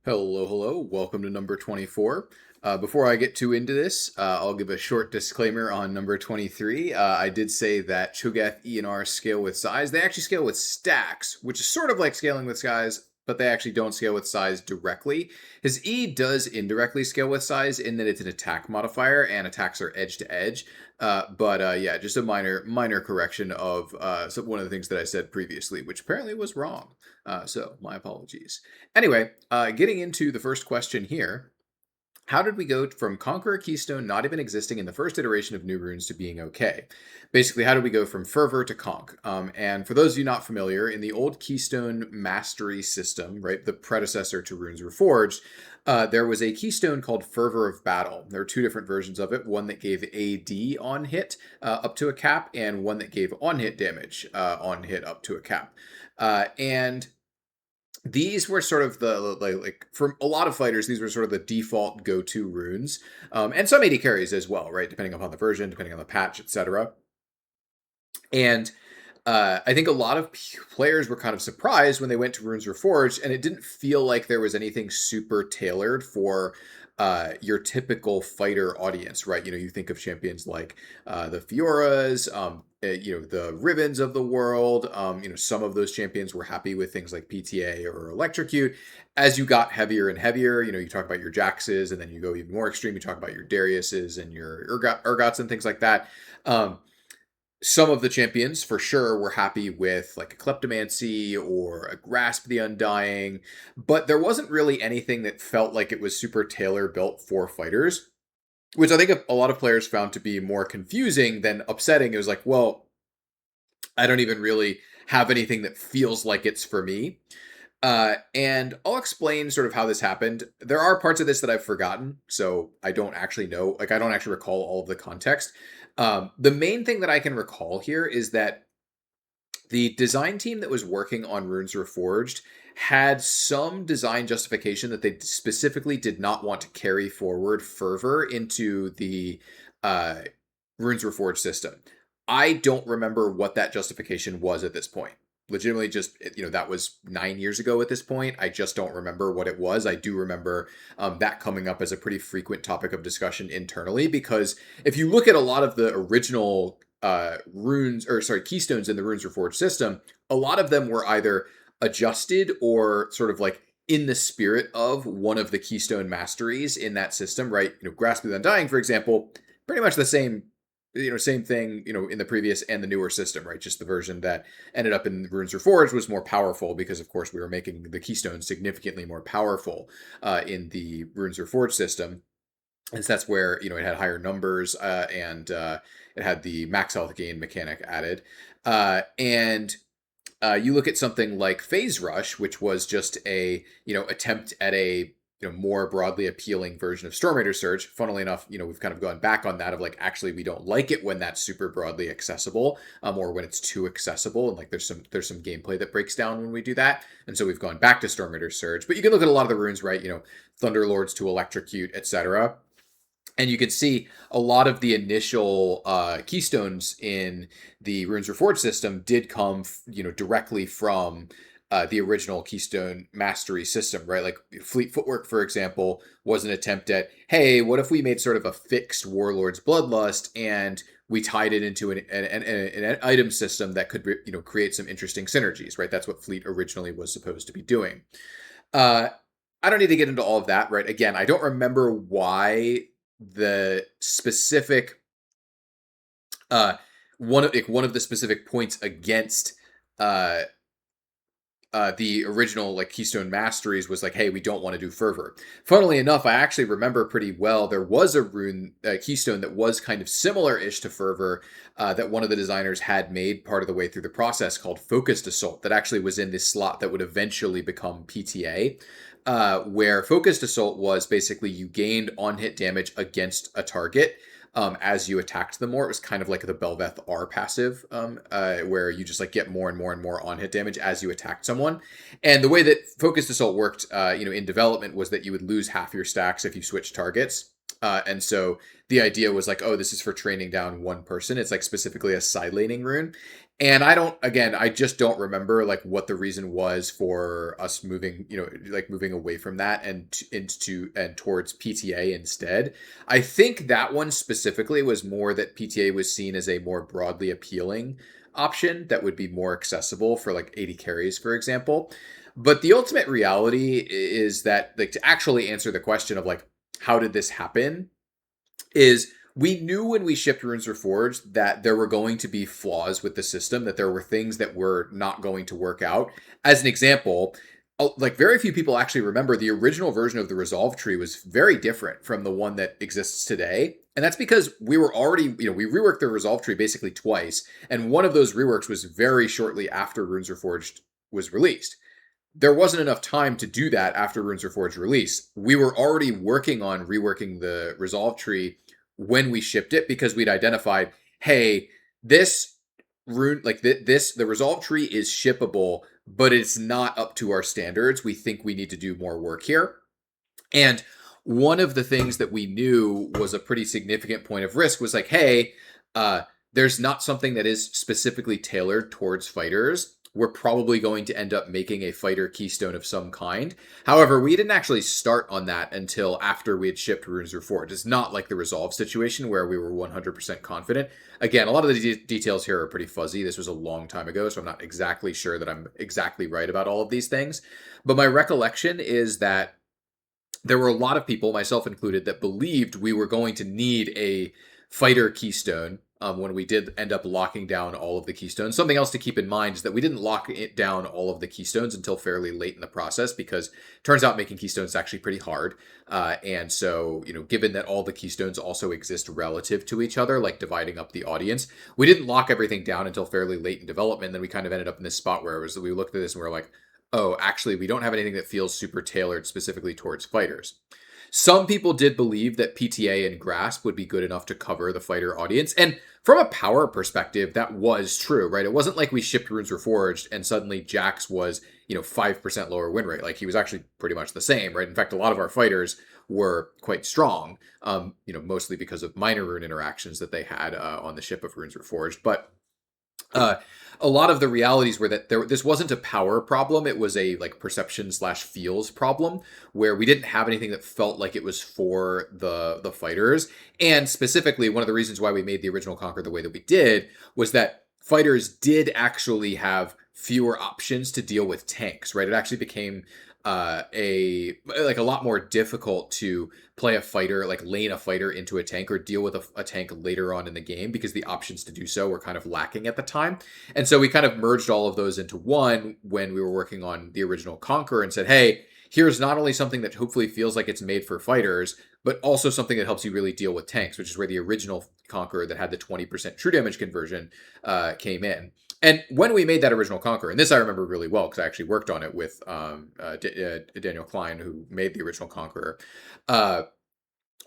Hello, hello. Welcome to number 24. Before I get too into this, I'll give a short disclaimer on number 23. I did say that Cho'Gath, E, and R scale with size. They actually scale with stacks, which is sort of like scaling with size, but they actually don't scale with size directly. His E does indirectly scale with size in that it's an attack modifier, and attacks are edge to edge. But yeah, just a minor correction of one of the things that I said previously, which apparently was wrong. So my apologies. Anyway, getting into the first question here. How did we go from Conqueror Keystone not even existing in the first iteration of New Runes to being okay? Basically, how did we go from Fervor to Conk? And for those of you not familiar, in the old Keystone Mastery system, right, the predecessor to Runes Reforged, there was a keystone called Fervor of Battle. There were two different versions of it, one that gave AD on hit up to a cap, and one that gave on hit damage on hit up to a cap. And these were sort of the like for a lot of fighters, these were sort of the default go-to runes, and some AD carries as well, right? Depending upon the version, depending on the patch, etc. And I think a lot of players were kind of surprised when they went to Runes Reforged, and it didn't feel like there was anything super tailored for your typical fighter audience, right? You think of champions like the Fioras, the Ribbons of the world. Some of those champions were happy with things like PTA or Electrocute. As you got heavier and heavier, you talk about your Jaxes, and then you go even more extreme. You talk about your Dariuses and your Urgots and things like that. Some of the champions for sure were happy with like a Kleptomancy or a Grasp the Undying, but there wasn't really anything that felt like it was super tailor built for fighters, which I think a lot of players found to be more confusing than upsetting. It was like, well, I don't even really have anything that feels like it's for me. And I'll explain sort of how this happened. There are parts of this that I've forgotten, so I don't actually know. Like, I don't actually recall all of the context. The main thing that I can recall here is that the design team that was working on Runes Reforged had some design justification that they specifically did not want to carry forward Fervor into the uh, Runes Reforged system. I don't remember what that justification was at this point. Legitimately, just that was 9 years ago at this point. I just don't remember what it was. I do remember that coming up as a pretty frequent topic of discussion internally, because if you look at a lot of the original keystones in the Runes Reforged system, a lot of them were either adjusted or sort of like in the spirit of one of the keystone masteries in that system, right? Grasp the Undying, for example, pretty much the same thing, in the previous and the newer system, right? Just the version that ended up in Runes Reforged was more powerful because, of course, we were making the keystone significantly more powerful in the Runes Reforged system. And so that's where, it had higher numbers and it had the max health gain mechanic added. And you look at something like Phase Rush, which was just a, attempt at a more broadly appealing version of Storm Raider Surge. Funnily enough, we've kind of gone back on that of like, actually we don't like it when that's super broadly accessible, or when it's too accessible, and like there's some gameplay that breaks down when we do that, and so we've gone back to Storm Raider Surge. But you can look at a lot of the runes, right? Thunderlords to Electrocute, etc. And you can see a lot of the initial keystones in the Runes Reforged system did come, directly from the original Keystone Mastery system, right? Like Fleet Footwork, for example, was an attempt at, hey, what if we made sort of a fixed Warlord's Bloodlust and we tied it into an item system that could, create some interesting synergies, right? That's what Fleet originally was supposed to be doing. I don't need to get into all of that, right? Again, I don't remember why the specific one of the specific points against uh the original like Keystone Masteries was like, hey, we don't want to do Fervor. Funnily enough, I actually remember pretty well there was a rune Keystone that was kind of similar-ish to Fervor that one of the designers had made part of the way through the process, called Focused Assault, that actually was in this slot that would eventually become PTA. Where Focused Assault was basically you gained on-hit damage against a target as you attacked them more. It was kind of like the Belveth R passive, where you just like get more and more and more on-hit damage as you attacked someone. And the way that Focused Assault worked, in development, was that you would lose half your stacks if you switched targets. And so the idea was like, oh, this is for training down one person. It's like specifically a side laning rune. And I just don't remember like what the reason was for us moving, like moving away from that and into and towards PTA instead. I think that one specifically was more that PTA was seen as a more broadly appealing option that would be more accessible for like 80 carries, for example. But the ultimate reality is that, like, to actually answer the question of like, how did this happen? Is we knew when we shipped Runes Reforged that there were going to be flaws with the system, that there were things that were not going to work out. As an example, like very few people actually remember the original version of the Resolve tree was very different from the one that exists today. And that's because we were already, we reworked the Resolve tree basically twice. And one of those reworks was very shortly after Runes Reforged was released. There wasn't enough time to do that after Runes Reforged release. We were already working on reworking the Resolve tree when we shipped it because we'd identified, hey, this rune, like the Resolve tree is shippable, but it's not up to our standards. We think we need to do more work here. And one of the things that we knew was a pretty significant point of risk was like, hey, there's not something that is specifically tailored towards fighters. We're probably going to end up making a fighter keystone of some kind. However, we didn't actually start on that until after we had shipped Runes Reforged. It's not like the Resolve situation where we were 100% confident. Again, a lot of the details here are pretty fuzzy. This was a long time ago, so I'm not exactly sure that I'm exactly right about all of these things. But my recollection is that there were a lot of people, myself included, that believed we were going to need a fighter keystone when we did end up locking down all of the keystones. Something else to keep in mind is that we didn't lock it down all of the keystones until fairly late in the process because it turns out making keystones is actually pretty hard. And so, given that all the keystones also exist relative to each other, like dividing up the audience, we didn't lock everything down until fairly late in development. Then we kind of ended up in this spot where we looked at this and we were like, oh, actually, we don't have anything that feels super tailored specifically towards fighters. Some people did believe that PTA and Grasp would be good enough to cover the fighter audience. And from a power perspective, that was true, right? It wasn't like we shipped Runes Reforged and suddenly Jax was, 5% lower win rate. Like he was actually pretty much the same, right? In fact, a lot of our fighters were quite strong, mostly because of minor rune interactions that they had on the ship of Runes Reforged. But uh, a lot of the realities were that this wasn't a power problem. It was a like perception/feels problem where we didn't have anything that felt like it was for the fighters. And specifically, one of the reasons why we made the original Conqueror the way that we did was that fighters did actually have fewer options to deal with tanks, right? It actually became a lot more difficult to play a fighter, like lane a fighter into a tank or deal with a tank later on in the game because the options to do so were kind of lacking at the time. And so we kind of merged all of those into one when we were working on the original Conqueror and said, hey, here's not only something that hopefully feels like it's made for fighters, but also something that helps you really deal with tanks, which is where the original Conqueror that had the 20% true damage conversion came in. And when we made that original Conqueror, and this I remember really well because I actually worked on it with Daniel Klein, who made the original Conqueror.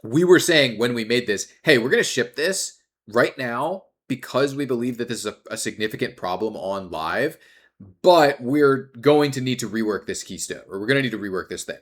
We were saying when we made this, hey, we're going to ship this right now because we believe that this is a significant problem on live, but we're going to need to rework this keystone, or we're going to need to rework this thing.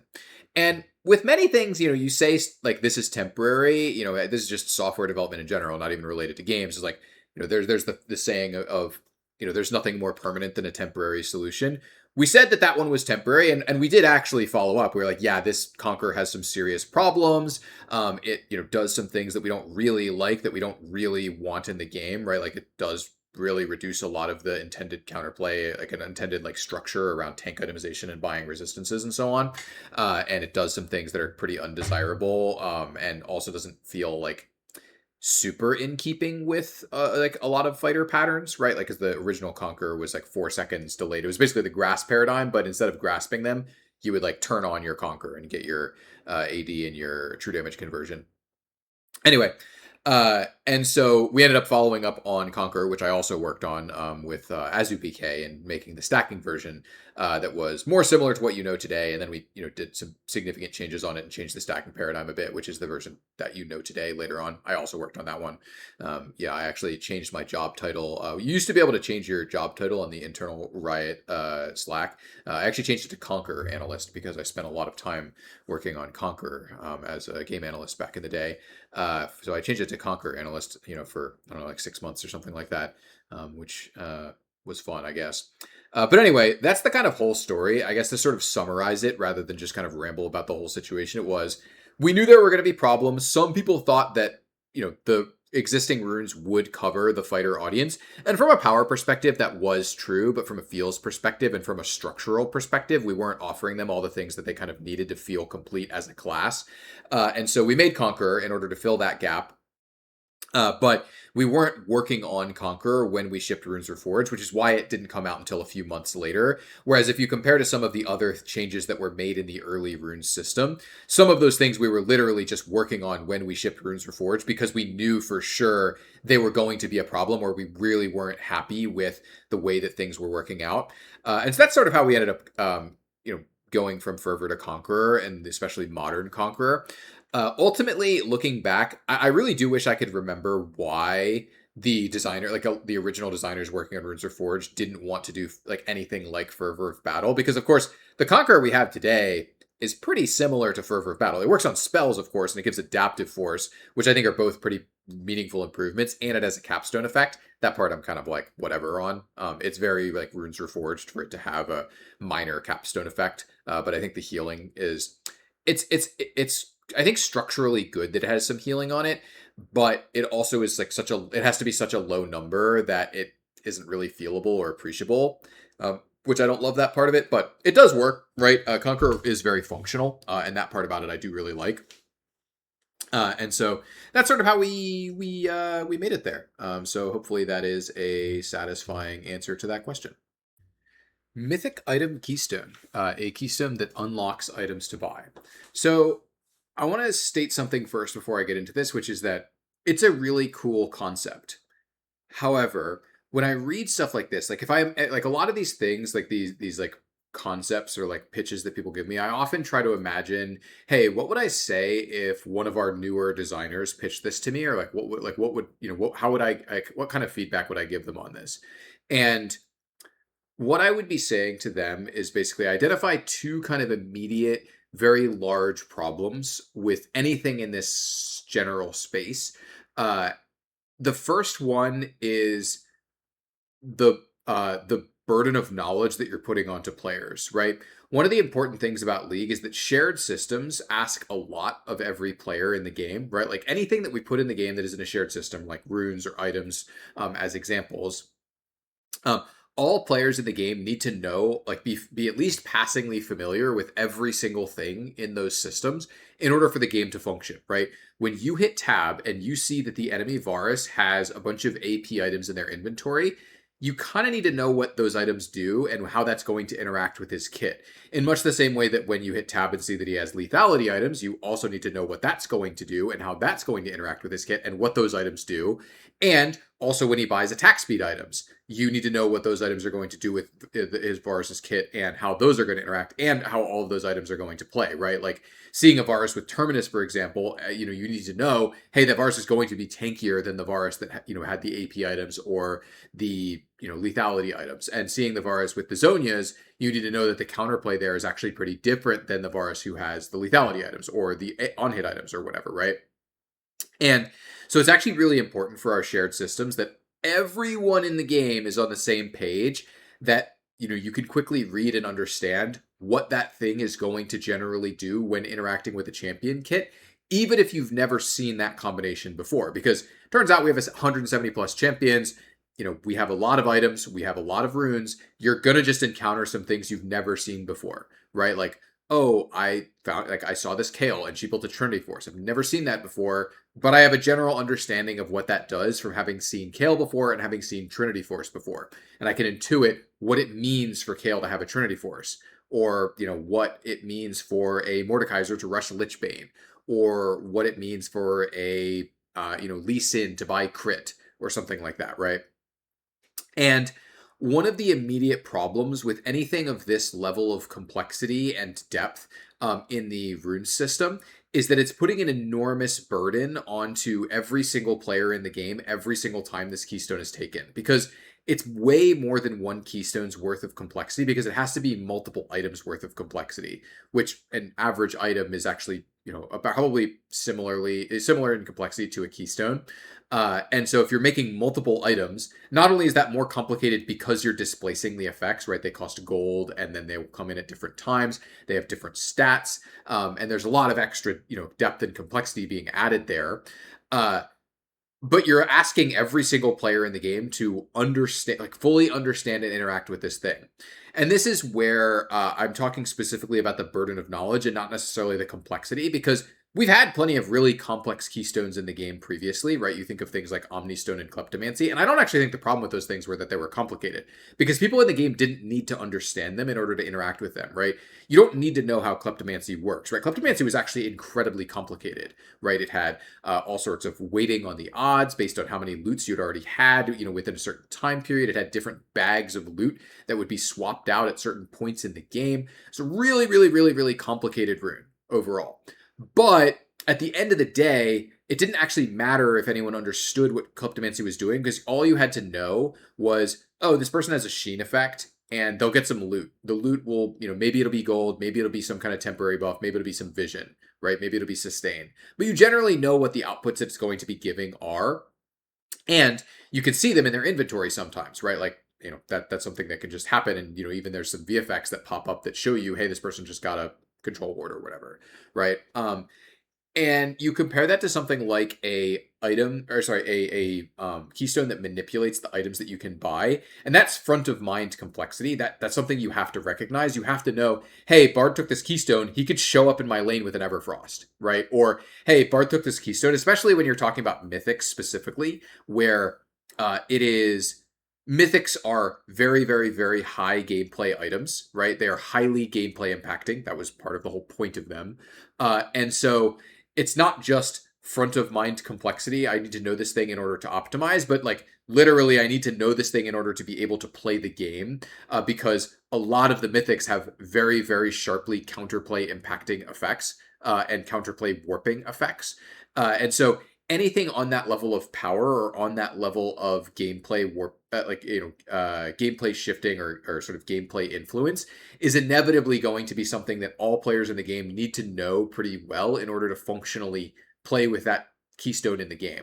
And with many things, you say like this is temporary, this is just software development in general, not even related to games. It's like, there's the saying of there's nothing more permanent than a temporary solution. We said that one was temporary, and we did actually follow up. We were like, yeah, this Conqueror has some serious problems. It does some things that we don't really like, that we don't really want in the game, right? Like it does really reduce a lot of the intended counterplay, like an intended like structure around tank itemization and buying resistances and so on. And it does some things that are pretty undesirable, and also doesn't feel like super in keeping with like a lot of fighter patterns, right? Like, because the original Conqueror was like 4 seconds delayed. It was basically the grasp paradigm, but instead of grasping them, you would like turn on your Conqueror and get your AD and your true damage conversion. Anyway, and so we ended up following up on Conqueror, which I also worked on with Azu PK and making the stacking version that was more similar to what you know today. And then we, did some significant changes on it and changed the stacking paradigm a bit, which is the version that you know today later on. I also worked on that one. Yeah, I actually changed my job title. You used to be able to change your job title on the internal Riot Slack. I actually changed it to Conqueror Analyst because I spent a lot of time working on Conqueror as a game analyst back in the day. So I changed it to Conqueror Analyst, for, I don't know, like 6 months or something like that, which was fun, I guess. But anyway, that's the kind of whole story. I guess to sort of summarize it rather than just kind of ramble about the whole situation, it was we knew there were going to be problems. Some people thought that, the existing runes would cover the fighter audience. And from a power perspective, that was true. But from a feels perspective and from a structural perspective, we weren't offering them all the things that they kind of needed to feel complete as a class. And so we made Conqueror in order to fill that gap. But we weren't working on Conqueror when we shipped Runes Reforged, which is why it didn't come out until a few months later. Whereas if you compare to some of the other changes that were made in the early Runes system, some of those things we were literally just working on when we shipped Runes Reforged because we knew for sure they were going to be a problem or we really weren't happy with the way that things were working out. And so that's sort of how we ended up, going from Fervor to Conqueror, and especially modern Conqueror. Ultimately, looking back, I really do wish I could remember why the designer, like the original designers working on Runes Reforged, didn't want to do like anything like Fervor of Battle. Because of course, the Conqueror we have today is pretty similar to Fervor of Battle. It works on spells, of course, and it gives adaptive force, which I think are both pretty meaningful improvements, and it has a capstone effect. That part I'm kind of like whatever on. It's very like Runes Reforged for it to have a minor capstone effect, but I think the healing is it's I think structurally good that it has some healing on it, but it also is like it has to be such a low number that it isn't really feelable or appreciable. Which I don't love that part of it, but it does work, right? Conqueror is very functional, and that part about it I do really like. And so that's sort of how we made it there. So hopefully that is a satisfying answer to that question. Mythic item keystone, a keystone that unlocks items to buy. So I want to state something first before I get into this, which is that it's a really cool concept. However, when I read stuff like this, like if I'm like a lot of these things, like these like concepts or like pitches that people give me, I often try to imagine, hey, what would I say if one of our newer designers pitched this to me, or like what would how would what kind of feedback would I give them on this? And what I would be saying to them is basically identify two kind of immediate, very large problems with anything in this general space. Uh, the first one is the burden of knowledge that you're putting onto players, right? One of the important things about League is that shared systems ask a lot of every player in the game, right? Like anything that we put in the game that is in a shared system, like runes or items, as examples. Um, all players in the game need to know, like, be at least passingly familiar with every single thing in those systems in order for the game to function, right? When you hit tab and you see that the enemy Varus has a bunch of AP items in their inventory, you kind of need to know what those items do and how that's going to interact with his kit. In much the same way that when you hit tab and see that he has lethality items, you also need to know what that's going to do and how that's going to interact with his kit and what those items do. And also when he buys attack speed items, you need to know what those items are going to do with his Varus's kit and how those are going to interact and how all of those items are going to play, right? Like seeing a Varus with Terminus, for example, you need to know, hey, the Varus is going to be tankier than the Varus that, had the AP items or the, lethality items. And seeing the Varus with the Zonias, you need to know that the counterplay there is actually pretty different than the Varus who has the lethality items or the on-hit items or whatever, right? And so it's actually really important for our shared systems that everyone in the game is on the same page, that you can quickly read and understand what that thing is going to generally do when interacting with a champion kit, even if you've never seen that combination before. Because it turns out we have 170 plus champions. We have a lot of items, we have a lot of runes. You're gonna just encounter some things you've never seen before, right? Like, oh, I saw this Kale and she built a Trinity Force. I've never seen that before, but I have a general understanding of what that does from having seen Kale before and having seen Trinity Force before. And I can intuit what it means for Kale to have a Trinity Force, or, what it means for a Mordekaiser to rush Lichbane, or what it means for a, Lee Sin to buy crit or something like that, right? And one of the immediate problems with anything of this level of complexity and depth in the rune system is that it's putting an enormous burden onto every single player in the game every single time this keystone is taken, because it's way more than one keystone's worth of complexity, because it has to be multiple items worth of complexity, which an average item is actually, about probably similar in complexity to a keystone. And so if you're making multiple items, not only is that more complicated because you're displacing the effects, right? They cost gold, and then they will come in at different times. They have different stats, and there's a lot of extra, depth and complexity being added there. But you're asking every single player in the game to understand, like fully understand and interact with this thing. And this is where I'm talking specifically about the burden of knowledge and not necessarily the complexity, because we've had plenty of really complex keystones in the game previously, right? You think of things like Omnistone and Kleptomancy, and I don't actually think the problem with those things were that they were complicated, because people in the game didn't need to understand them in order to interact with them, right? You don't need to know how Kleptomancy works, right? Kleptomancy was actually incredibly complicated, right? It had all sorts of weighting on the odds based on how many loots you'd already had, within a certain time period. It had different bags of loot that would be swapped out at certain points in the game. It's a really, really, really, really complicated rune overall. But at the end of the day, it didn't actually matter if anyone understood what Kleptomancy was doing, because all you had to know was, oh, this person has a sheen effect, and they'll get some loot. The loot will, maybe it'll be gold, maybe it'll be some kind of temporary buff, maybe it'll be some vision, right? Maybe it'll be sustain. But you generally know what the outputs it's going to be giving are, and you can see them in their inventory sometimes, right? Like, that's something that can just happen, and even there's some VFX that pop up that show you, hey, this person just got a control ward or whatever, right? And you compare that to something like a keystone that manipulates the items that you can buy, and that's front of mind complexity. That's something you have to recognize. You have to know, hey, Bard took this keystone, he could show up in my lane with an Everfrost, right? Or hey, Bard took this keystone, especially when you're talking about mythics specifically, where it is. Mythics are very, very, very high gameplay items, right? They are highly gameplay impacting. That was part of the whole point of them. And so it's not just front of mind complexity. I need to know this thing in order to optimize, but like literally, I need to know this thing in order to be able to play the game, because a lot of the mythics have very, very sharply counterplay impacting effects and counterplay warping effects. And so anything on that level of power or on that level of gameplay warp, gameplay shifting or sort of gameplay influence is inevitably going to be something that all players in the game need to know pretty well in order to functionally play with that keystone in the game.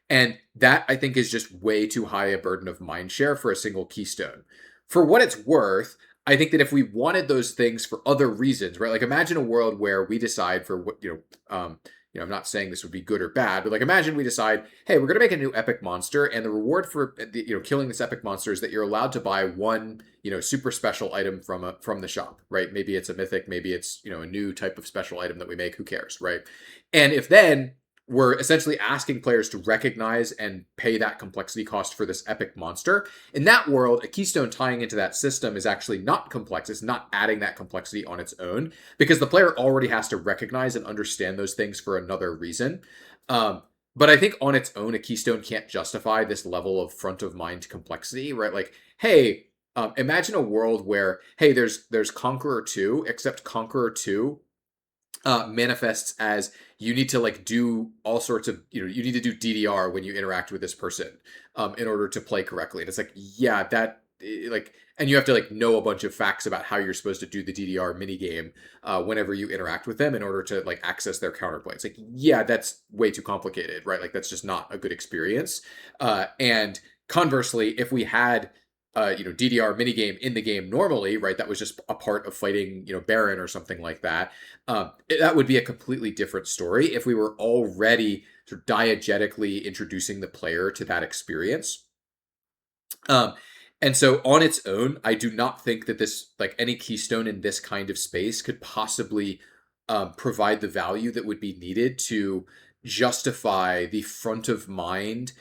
And that, I think, is just way too high a burden of mindshare for a single keystone. For what it's worth, I think that if we wanted those things for other reasons, right? Like imagine a world where we decide for what, I'm not saying this would be good or bad, but like imagine we decide, hey, we're going to make a new epic monster, and the reward for killing this epic monster is that you're allowed to buy one super special item from the shop, right? Maybe it's a mythic, maybe it's a new type of special item that we make. Who cares, right? And if then we're essentially asking players to recognize and pay that complexity cost for this epic monster, in that world, a keystone tying into that system is actually not complex. It's not adding that complexity on its own, because the player already has to recognize and understand those things for another reason. But I think on its own, a keystone can't justify this level of front of mind complexity, right? Like, hey, imagine a world where, hey, there's Conqueror 2, except Conqueror 2 manifests as you need to like do all sorts of, you need to do DDR when you interact with this person in order to play correctly. And it's like, yeah, and you have to like know a bunch of facts about how you're supposed to do the DDR minigame whenever you interact with them in order to like access their counterplay. It's like, yeah, that's way too complicated, right? Like that's just not a good experience. And conversely, if we had DDR minigame in the game normally, right? That was just a part of fighting, Baron or something like that. That would be a completely different story if we were already sort of diegetically introducing the player to that experience. And so on its own, I do not think that this, like any keystone in this kind of space could possibly provide the value that would be needed to justify the front of mind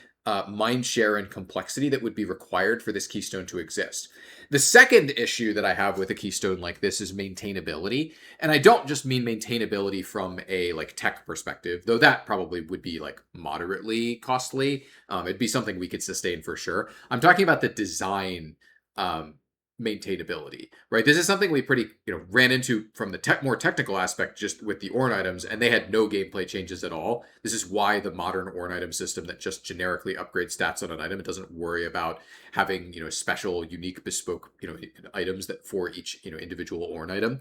mind share and complexity that would be required for this keystone to exist. The second issue that I have with a keystone like this is maintainability. And I don't just mean maintainability from a like tech perspective, though that probably would be like moderately costly. It'd be something we could sustain for sure. I'm talking about the design um, maintainability, right? This is something we pretty ran into from the more technical aspect just with the Ornn items, and they had no gameplay changes at all. This is why the modern Ornn item system that just generically upgrades stats on an item, it doesn't worry about having special, unique, bespoke items that for each individual Ornn item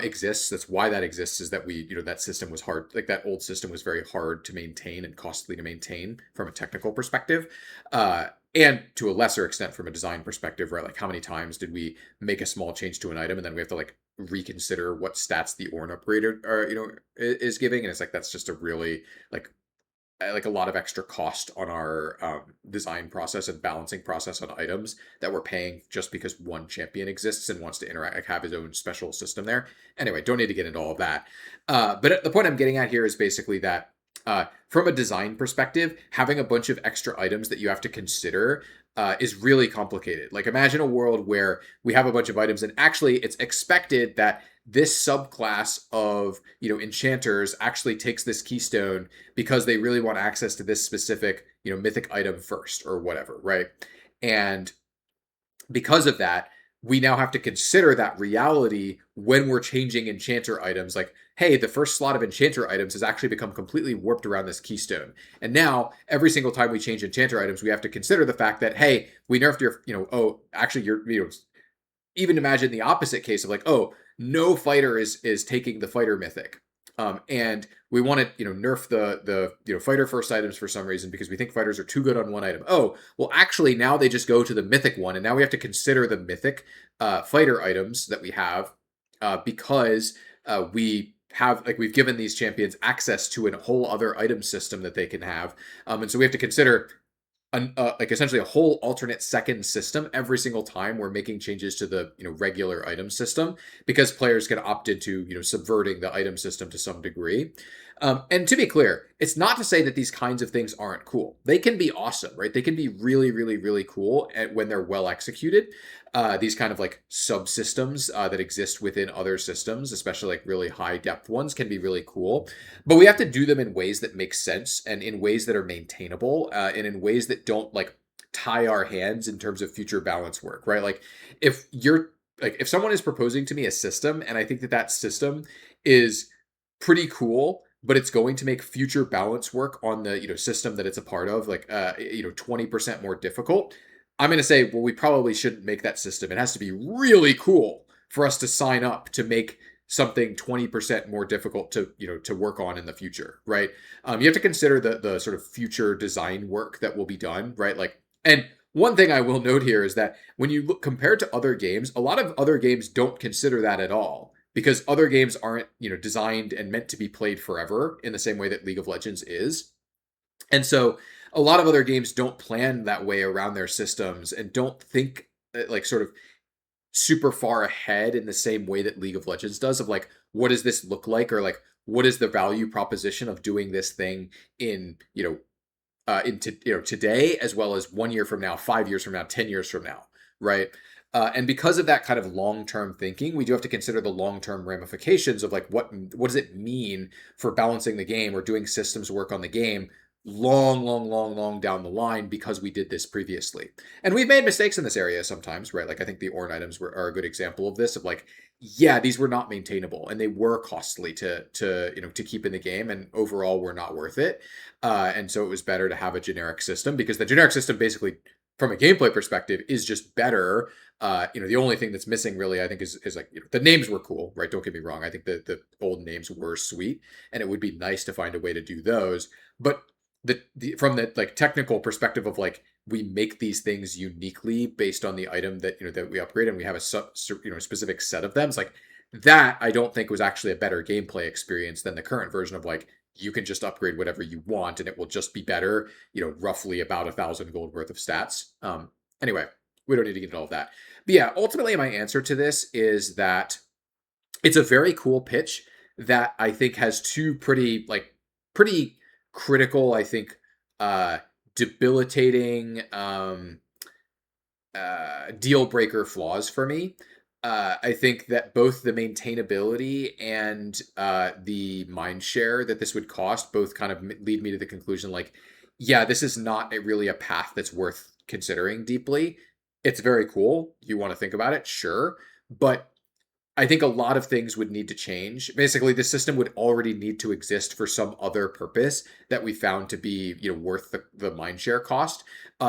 exists. That's why that exists. Is that we that system was hard, like that old system was very hard to maintain and costly to maintain from a technical perspective. And to a lesser extent from a design perspective, right? Like how many times did we make a small change to an item and then we have to like reconsider what stats the Ornn upgrader is giving, and it's like that's just a really like a lot of extra cost on our design process and balancing process on items that we're paying just because one champion exists and wants to interact, like have his own special system there. Anyway, don't need to get into all of that. But the point I'm getting at here is basically that from a design perspective, having a bunch of extra items that you have to consider is really complicated. Like imagine a world where we have a bunch of items and actually it's expected that this subclass of enchanters actually takes this keystone because they really want access to this specific mythic item first or whatever, right? And because of that, we now have to consider that reality when we're changing enchanter items. Like, hey, the first slot of enchanter items has actually become completely warped around this keystone. And now every single time we change enchanter items, we have to consider the fact that, hey, we nerfed your, oh, actually you're, even imagine the opposite case of like, oh, no fighter is taking the fighter mythic. And we want to, nerf the fighter first items for some reason because we think fighters are too good on one item. Oh, well, actually, now they just go to the mythic one, and now we have to consider the mythic fighter items that we have because we have we've given these champions access to a whole other item system that they can have, and so we have to consider like essentially a whole alternate second system every single time we're making changes to the regular item system because players can opt into subverting the item system to some degree. And to be clear, it's not to say that these kinds of things aren't cool. They can be awesome, right? They can be really, really, really cool when they're well executed. These kind of like subsystems that exist within other systems, especially like really high depth ones, can be really cool. But we have to do them in ways that make sense and in ways that are maintainable and in ways that don't like tie our hands in terms of future balance work, right? Like if you're if someone is proposing to me a system and I think that that system is pretty cool, but it's going to make future balance work on the system that it's a part of like 20% more difficult, I'm going to say, well, we probably shouldn't make that system. It has to be really cool for us to sign up to make something 20% more difficult to to work on in the future, right? You have to consider the sort of future design work that will be done, right? Like, and one thing I will note here is that when you look compared to other games, a lot of other games don't consider that at all because other games aren't designed and meant to be played forever in the same way that League of Legends is. And so a lot of other games don't plan that way around their systems and don't think like sort of super far ahead in the same way that League of Legends does of like, what does this look like? Or like, what is the value proposition of doing this thing in, into, today, as well as 1 year from now, 5 years from now, 10 years from now. Right. And because of that kind of long-term thinking, we do have to consider the long-term ramifications of like, what does it mean for balancing the game or doing systems work on the game long down the line because we did this previously. And we've made mistakes in this area sometimes, right? Like I think the Ornn items are a good example of this of like, yeah, these were not maintainable and they were costly to keep in the game and overall were not worth it. And so it was better to have a generic system because the generic system basically from a gameplay perspective is just better. The only thing that's missing really, I think, is like the names were cool, right? Don't get me wrong. I think the old names were sweet, and it would be nice to find a way to do those. But the from the like technical perspective of like we make these things uniquely based on the item that that we upgrade and we have a specific set of them. It's like that I don't think was actually a better gameplay experience than the current version of like you can just upgrade whatever you want and it will just be better, roughly about 1,000 gold worth of stats. Anyway, we don't need to get into all of that. But yeah, ultimately my answer to this is that it's a very cool pitch that I think has two pretty critical, I think, debilitating deal breaker flaws for me. I think that both the maintainability and the mind share that this would cost both kind of lead me to the conclusion like, yeah, this is not really a path that's worth considering deeply. It's very cool. You want to think about it, sure, but I think a lot of things would need to change. Basically, the system would already need to exist for some other purpose that we found to be, worth the mindshare cost,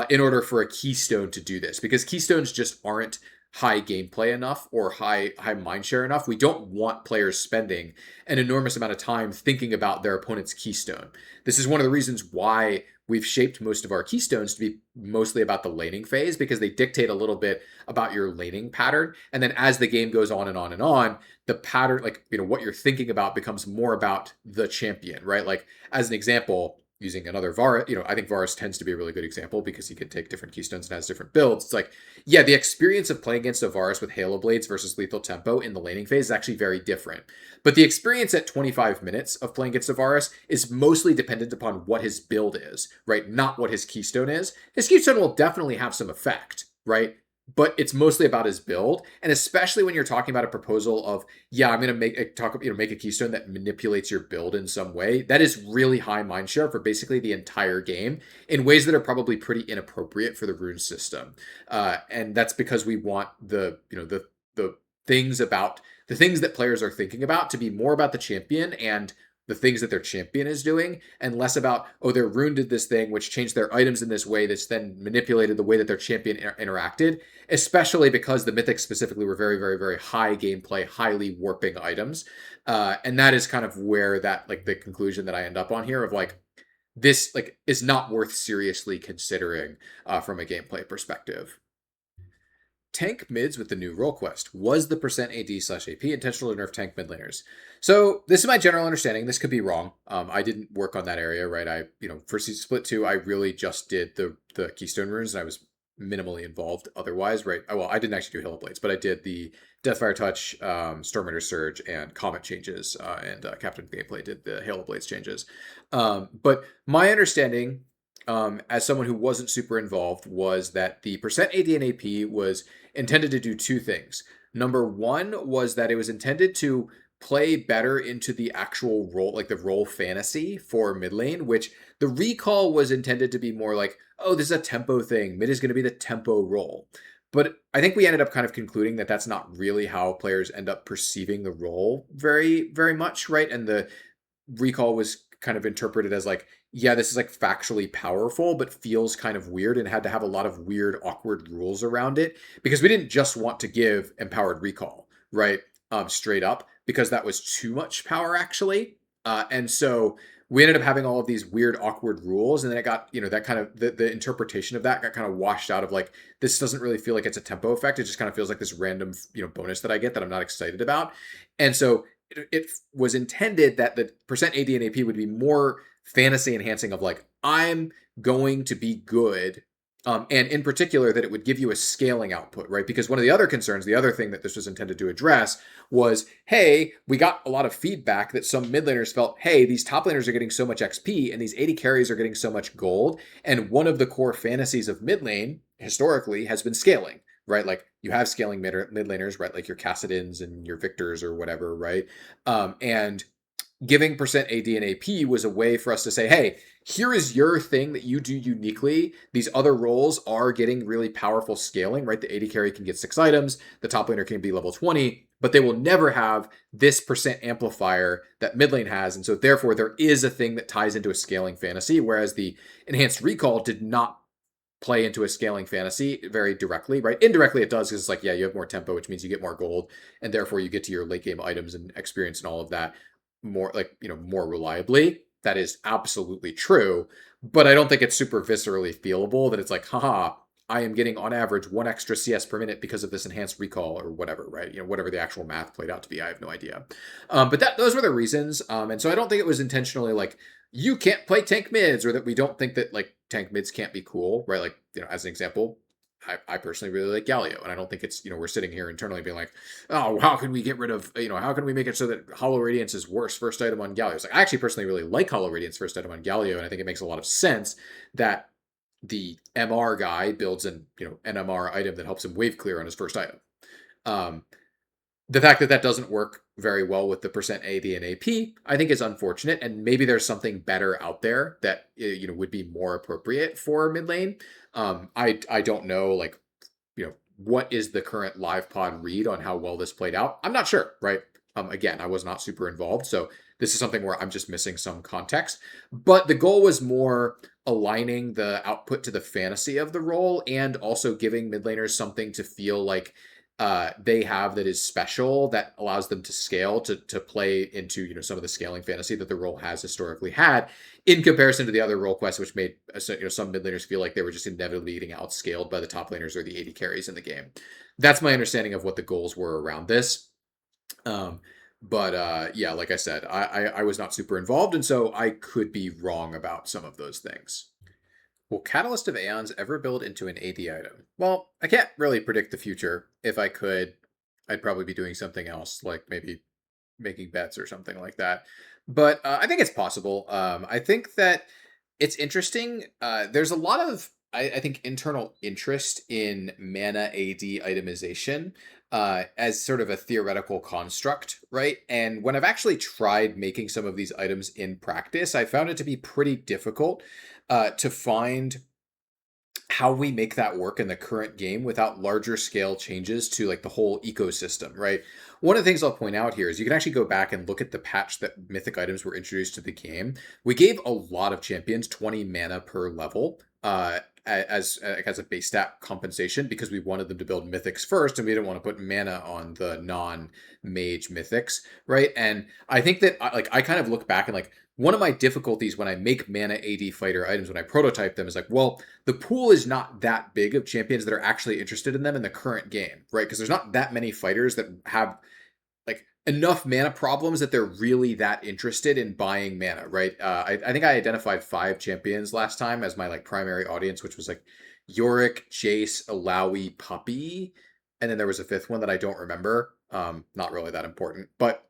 in order for a keystone to do this. Because keystones just aren't high gameplay enough or high mindshare enough. We don't want players spending an enormous amount of time thinking about their opponent's keystone. This is one of the reasons why we've shaped most of our keystones to be mostly about the laning phase, because they dictate a little bit about your laning pattern. And then as the game goes on and on and on, the pattern, like, what you're thinking about becomes more about the champion, right? Like, as an example, using another Varus, I think Varus tends to be a really good example because he can take different keystones and has different builds. It's like, yeah, the experience of playing against a Varus with Halo Blades versus lethal tempo in the laning phase is actually very different. But the experience at 25 minutes of playing against a Varus is mostly dependent upon what his build is, right? Not what his keystone is. His keystone will definitely have some effect, right? But it's mostly about his build, and especially when you're talking about a proposal of, yeah, I'm going to make a keystone that manipulates your build in some way. That is really high mind share for basically the entire game in ways that are probably pretty inappropriate for the rune system, and that's because we want the things about the things that players are thinking about to be more about the champion and the things that their champion is doing, and less about, oh, their rune did this thing which changed their items in this way that's then manipulated the way that their champion interacted, especially because the mythics specifically were very, very, very high gameplay, highly warping items. And that is kind of where that, like, the conclusion that I end up on here of, like, this, like, is not worth seriously considering from a gameplay perspective. Tank mids with the new role quest. Was the percent AD/AP intentional to nerf tank mid laners? So this is my general understanding. This could be wrong. I didn't work on that area, right? For Split 2, I really just did the Keystone runes, and I was minimally involved otherwise, right? Well, I didn't actually do Halo Blades, but I did the Deathfire Touch, Stormwinder Surge, and Comet changes, and Captain Gameplay did the Halo Blades changes. But my understanding, as someone who wasn't super involved, was that the percent AD and AP was intended to do two things. Number one was that it was intended to play better into the actual role, like the role fantasy for mid lane, which the recall was intended to be more like, oh, this is a tempo thing. Mid is going to be the tempo role. But I think we ended up kind of concluding that that's not really how players end up perceiving the role very, very much, right? And the recall was kind of interpreted as like, yeah, this is like factually powerful, but feels kind of weird, and had to have a lot of weird, awkward rules around it, because we didn't just want to give empowered recall, right? Straight up, because that was too much power actually. And so we ended up having all of these weird, awkward rules, and then it got, that kind of the interpretation of that got kind of washed out of like, this doesn't really feel like it's a tempo effect. It just kind of feels like this random, bonus that I get that I'm not excited about. And so it was intended that the percent AD and AP would be more fantasy enhancing of like, I'm going to be good. And in particular, that it would give you a scaling output, right? Because one of the other concerns, the other thing that this was intended to address was, hey, we got a lot of feedback that some mid laners felt, hey, these top laners are getting so much XP and these AD carries are getting so much gold. And one of the core fantasies of mid lane historically has been scaling, right? Like, you have scaling mid laners, right? Like your Cassidins and your Victors or whatever, right? And giving percent AD and AP was a way for us to say, hey, here is your thing that you do uniquely. These other roles are getting really powerful scaling, right? The AD carry can get 6 items, the top laner can be level 20, but they will never have this percent amplifier that mid lane has. And so therefore there is a thing that ties into a scaling fantasy, whereas the enhanced recall did not play into a scaling fantasy very directly, right? Indirectly it does, because it's like, yeah, you have more tempo, which means you get more gold, and therefore you get to your late game items and experience and all of that more, like, more reliably. That is absolutely true, but I don't think it's super viscerally feelable that it's like, haha, I am getting on average 1 extra CS per minute because of this enhanced recall or whatever, right? Whatever the actual math played out to be, I have no idea. But those were the reasons, and so I don't think it was intentionally like, you can't play tank mids, or that we don't think that like tank mids can't be cool, right? Like, as an example, I personally really like Galio, and I don't think it's, we're sitting here internally being like, oh, how can we get rid of, how can we make it so that Hollow Radiance is worst first item on Galio? It's like, I actually personally really like Hollow Radiance first item on Galio, and I think it makes a lot of sense that the MR guy builds an MR item that helps him wave clear on his first item. The fact that that doesn't work very well with the percent AD and AP, I think, is unfortunate, and maybe there's something better out there that would be more appropriate for mid lane. I don't know, like, what is the current live pod read on how well this played out? I'm not sure, right? Again, I was not super involved, so this is something where I'm just missing some context. But the goal was more aligning the output to the fantasy of the role and also giving mid laners something to feel like they have that is special that allows them to scale to play into some of the scaling fantasy that the role has historically had in comparison to the other role quests, which made some mid laners feel like they were just inevitably getting outscaled by the top laners or the AD carries in the game. That's my understanding of what the goals were around this. But yeah, like I said, I was not super involved, and so I could be wrong about some of those things. Will Catalyst of Aeons ever build into an AD item? Well, I can't really predict the future. If I could, I'd probably be doing something else, like maybe making bets or something like that. But I think it's possible. I think that it's interesting. There's a lot of, I think, internal interest in mana AD itemization as sort of a theoretical construct, right? And when I've actually tried making some of these items in practice, I found it to be pretty difficult to find how we make that work in the current game without larger scale changes to like the whole ecosystem, right? One of the things I'll point out here is you can actually go back and look at the patch that mythic items were introduced to the game. We gave a lot of champions 20 mana per level as a base stat compensation because we wanted them to build mythics first and we didn't want to put mana on the non-mage mythics, right? And I think that I kind of look back and like one of my difficulties when I make mana AD fighter items, when I prototype them, is like, well, the pool is not that big of champions that are actually interested in them in the current game, right? Because there's not that many fighters that have like enough mana problems that they're really that interested in buying mana, right? I think I identified 5 champions last time as my like primary audience, which was like Yorick, Jace, Alawi, Puppy, and then there was a 5th one that I don't remember. Not really that important, but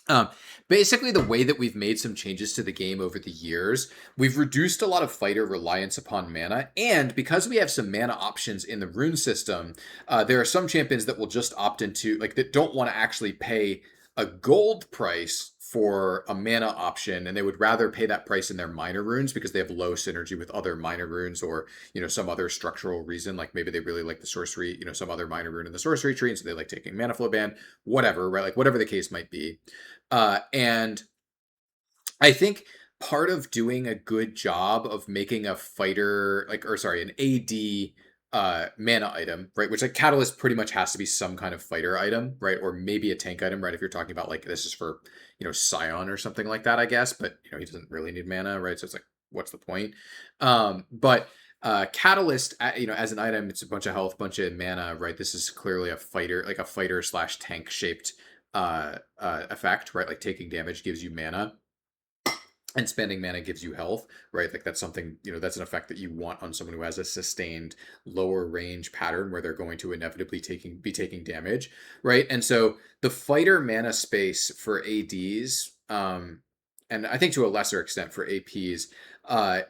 um, basically, the way that we've made some changes to the game over the years, we've reduced a lot of fighter reliance upon mana, and because we have some mana options in the rune system, there are some champions that will just opt into, like, that don't want to actually pay a gold price for a mana option, and they would rather pay that price in their minor runes because they have low synergy with other minor runes or, some other structural reason, like maybe they really like the sorcery, some other minor rune in the sorcery tree, and so they like taking mana flow ban, whatever, right? Like, whatever the case might be. And I think part of doing a good job of making a fighter, an AD mana item, right? Which like Catalyst pretty much has to be some kind of fighter item, right? Or maybe a tank item, right? If you're talking about like this is for, Scion or something like that, I guess. But he doesn't really need mana, right? So it's like, what's the point? But Catalyst, as an item, it's a bunch of health, bunch of mana, right? This is clearly a fighter, like a fighter slash tank shaped effect, right? Like taking damage gives you mana and spending mana gives you health, right? Like that's something, that's an effect that you want on someone who has a sustained lower range pattern where they're going to inevitably be taking damage, right? And so the fighter mana space for ADs, and I think to a lesser extent for APs,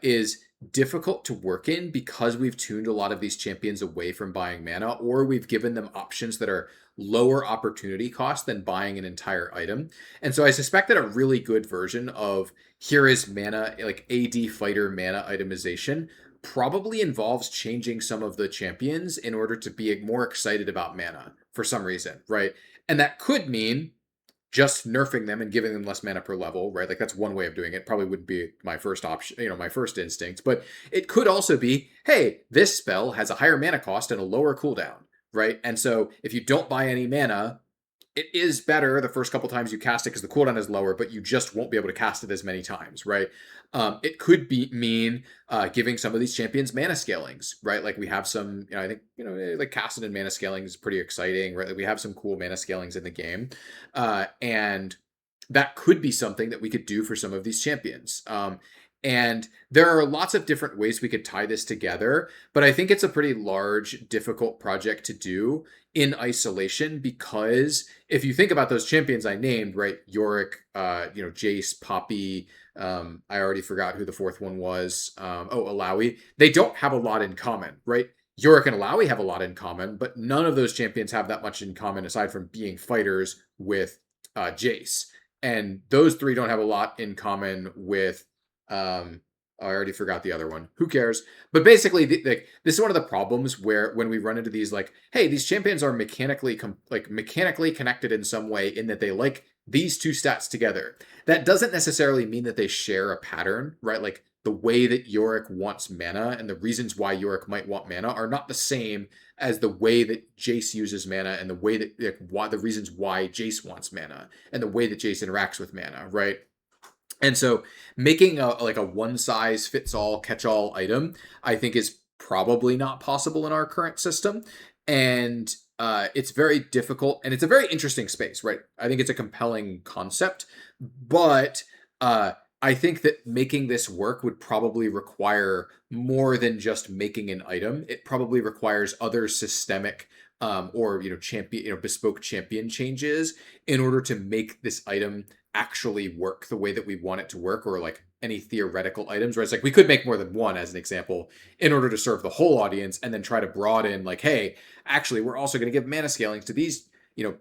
is difficult to work in because we've tuned a lot of these champions away from buying mana, or we've given them options that are lower opportunity cost than buying an entire item. And so I suspect that a really good version of here is mana, like AD fighter mana itemization, probably involves changing some of the champions in order to be more excited about mana for some reason, right? And that could mean just nerfing them and giving them less mana per level, right? Like that's one way of doing it. Probably wouldn't be my first option, my first instinct, but it could also be, hey, this spell has a higher mana cost and a lower cooldown, right? And so if you don't buy any mana, it is better the first couple times you cast it because the cooldown is lower, but you just won't be able to cast it as many times, right? It could mean giving some of these champions mana scalings, right? Like we have some, I think, like casting and mana scaling is pretty exciting, right? Like we have some cool mana scalings in the game. And that could be something that we could do for some of these champions. And there are lots of different ways we could tie this together, but I think it's a pretty large, difficult project to do in isolation because if you think about those champions I named, right, Yorick, Jace, Poppy, I already forgot who the 4th one was. Alawi. They don't have a lot in common, right? Yorick and Alawi have a lot in common, but none of those champions have that much in common aside from being fighters with Jace. And those 3 don't have a lot in common with I already forgot the other one. Who cares? But basically, this is one of the problems where when we run into these, like, hey, these champions are mechanically connected in some way in that they like these two stats together. That doesn't necessarily mean that they share a pattern, right? Like the way that Yorick wants mana and the reasons why Yorick might want mana are not the same as the way that Jace uses mana and the way that why the reasons why Jace wants mana and the way that Jace interacts with mana, right? And so making a one size fits all catch all item, I think is probably not possible in our current system. And it's very difficult and it's a very interesting space, right? I think it's a compelling concept, but I think that making this work would probably require more than just making an item. It probably requires other systemic or champion bespoke champion changes in order to make this item actually work the way that we want it to work, or like any theoretical items where it's like we could make more than one as an example in order to serve the whole audience, and then try to broaden like, hey, actually we're also going to give mana scalings to these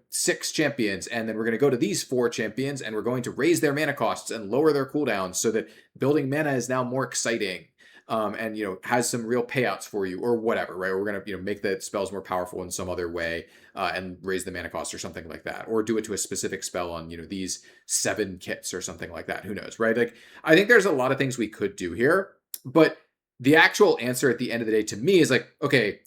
6 champions, and then we're going to go to these 4 champions and we're going to raise their mana costs and lower their cooldowns so that building mana is now more exciting, and has some real payouts for you or whatever, right? Or we're going to make the spells more powerful in some other way, and raise the mana cost or something like that, or do it to a specific spell on these 7 kits or something like that. Who knows, right? Like, I think there's a lot of things we could do here, but the actual answer at the end of the day to me is like, okay,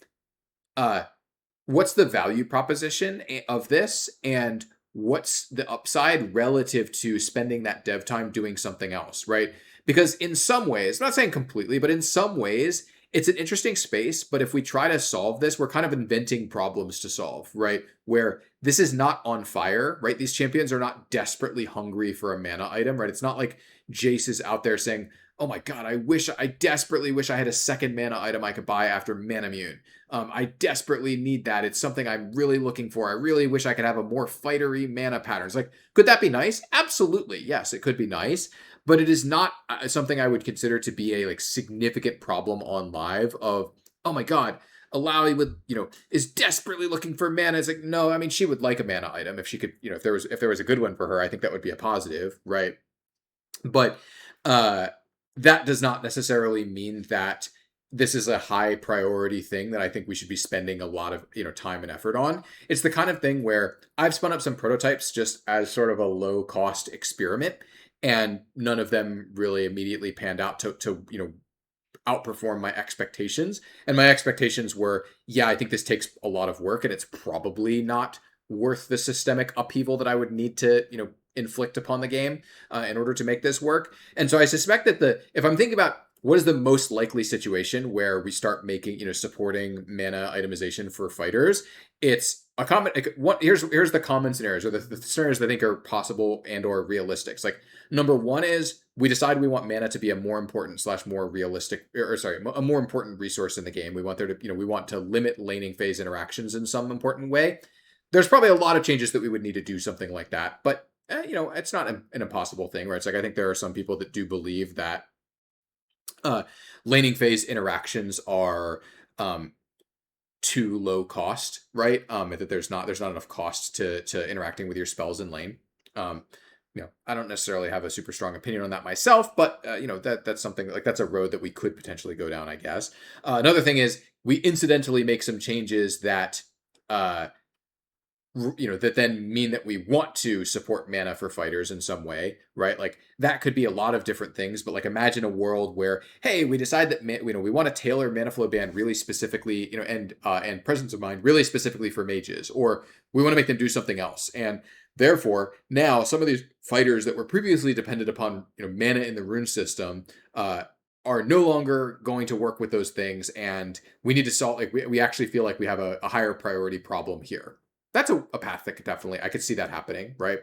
what's the value proposition of this, and what's the upside relative to spending that dev time doing something else, right? Because in some ways, I'm not saying completely, but in some ways, it's an interesting space. But if we try to solve this, we're kind of inventing problems to solve, right? Where this is not on fire, right? These champions are not desperately hungry for a mana item, right? It's not like Jace is out there saying, oh my god, I desperately wish I had a second mana item I could buy after Manamune. I desperately need that. It's something I'm really looking for. I really wish I could have a more fightery mana patterns. Like, could that be nice? Absolutely. Yes, it could be nice. But it is not something I would consider to be a significant problem on live of, oh my god, Alawi with is desperately looking for mana. It's like, no, I mean, she would like a mana item if she could, if there was a good one for her. I think that would be a positive, right? But that does not necessarily mean that this is a high priority thing that I think we should be spending a lot of time and effort on. It's the kind of thing where I've spun up some prototypes just as sort of a low cost experiment, and none of them really immediately panned out to outperform my expectations. And my expectations were, yeah, I think this takes a lot of work and it's probably not worth the systemic upheaval that I would need to inflict upon the game in order to make this work. And so I suspect that if I'm thinking about what is the most likely situation where we start making supporting mana itemization for fighters, it's a common here's the common scenarios, or the scenarios that I think are possible and or realistic. It's like, number one is we decide we want mana to be a more important / more realistic, or sorry, a more important resource in the game. We want there to we want to limit laning phase interactions in some important way. There's probably a lot of changes that we would need to do something like that, but it's not an impossible thing, right? It's like, I think there are some people that do believe that laning phase interactions are too low cost, right? That there's not enough cost to interacting with your spells in lane. I don't necessarily have a super strong opinion on that myself, but that's something like, that's a road that we could potentially go down, I guess. Another thing is we incidentally make some changes that that then mean that we want to support mana for fighters in some way, right? Like, that could be a lot of different things, but like, imagine a world where, hey, we decide that we want to tailor mana flow ban really specifically, and presence of mind really specifically for mages, or we want to make them do something else, and therefore now some of these fighters that were previously dependent upon mana in the rune system are no longer going to work with those things, and we need to solve, like, we actually feel like we have a higher priority problem here. That's a path that I could see that happening, right?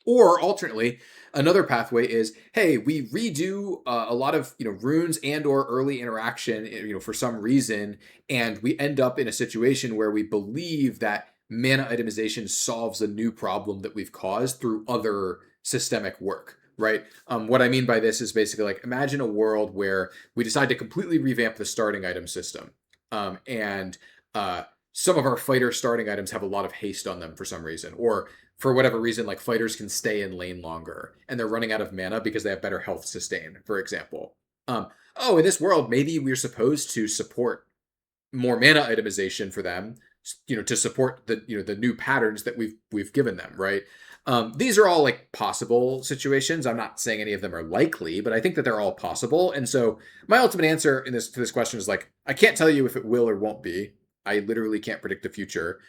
Or alternately, another pathway is, hey, we redo a lot of runes and or early interaction for some reason, and we end up in a situation where we believe that mana itemization solves a new problem that we've caused through other systemic work, right? What I mean by this is basically like, imagine a world where we decide to completely revamp the starting item system, and some of our fighter starting items have a lot of haste on them for some reason, or for whatever reason, like, fighters can stay in lane longer and they're running out of mana because they have better health sustain, for example. Oh, in this world, maybe we're supposed to support more mana itemization for them, to support the new patterns that we've given them, right? These are all like possible situations. I'm not saying any of them are likely, but I think that they're all possible. And so my ultimate answer to this question is like, I can't tell you if it will or won't be. I literally can't predict the future.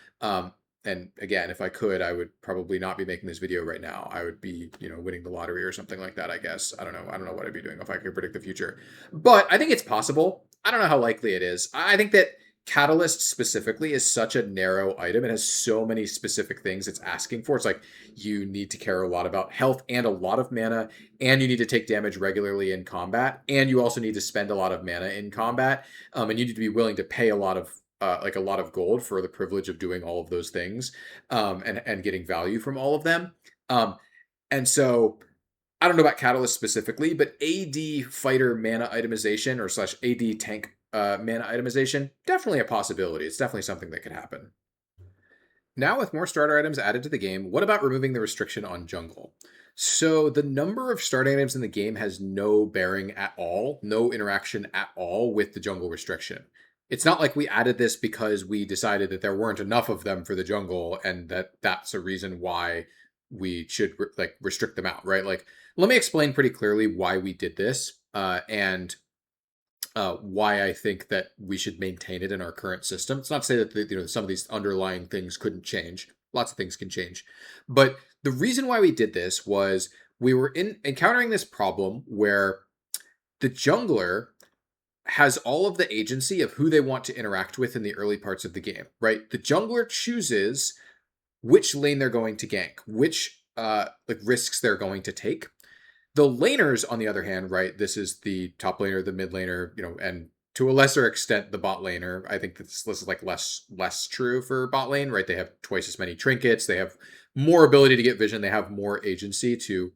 And again, if I could, I would probably not be making this video right now. I would be, winning the lottery or something like that, I guess. I don't know. I don't know what I'd be doing if I could predict the future. But I think it's possible. I don't know how likely it is. I think that Catalyst specifically is such a narrow item. It has so many specific things it's asking for. It's like you need to care a lot about health and a lot of mana, and you need to take damage regularly in combat, and you also need to spend a lot of mana in combat, and you need to be willing to pay a lot of gold for the privilege of doing all of those things, and getting value from all of them. And so I don't know about Catalyst specifically, but AD fighter mana itemization or slash AD tank mana itemization, definitely a possibility. It's definitely something that could happen. Now, with more starter items added to the game, what about removing the restriction on jungle? So the number of starting items in the game has no bearing at all, no interaction at all with the jungle restriction. It's not like we added this because we decided that there weren't enough of them for the jungle and that's a reason why we should restrict them out, right? Like, let me explain pretty clearly why we did this, and why I think that we should maintain it in our current system. It's not to say that some of these underlying things couldn't change. Lots of things can change, but the reason why we did this was we were encountering this problem where the jungler has all of the agency of who they want to interact with in the early parts of the game, right? The jungler chooses which lane they're going to gank, which risks they're going to take. The laners, on the other hand, right, this is the top laner, the mid laner, and to a lesser extent, the bot laner. I think this is like less true for bot lane, right? They have twice as many trinkets. They have more ability to get vision. They have more agency to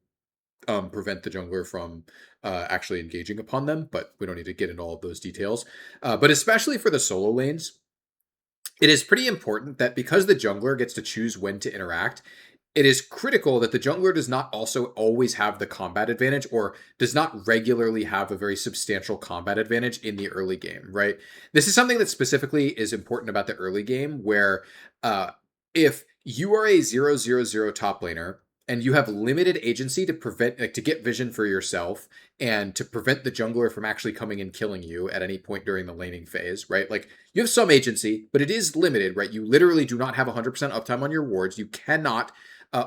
prevent the jungler from actually engaging upon them, but we don't need to get into all of those details. But especially for the solo lanes, it is pretty important that because the jungler gets to choose when to interact, it is critical that the jungler does not also always have the combat advantage or does not regularly have a very substantial combat advantage in the early game, right? This is something that specifically is important about the early game where if you are a 0/0/0 top laner and you have limited agency to prevent, to get vision for yourself and to prevent the jungler from actually coming and killing you at any point during the laning phase, right? Like, you have some agency, but it is limited, right? You literally do not have 100% uptime on your wards. You cannot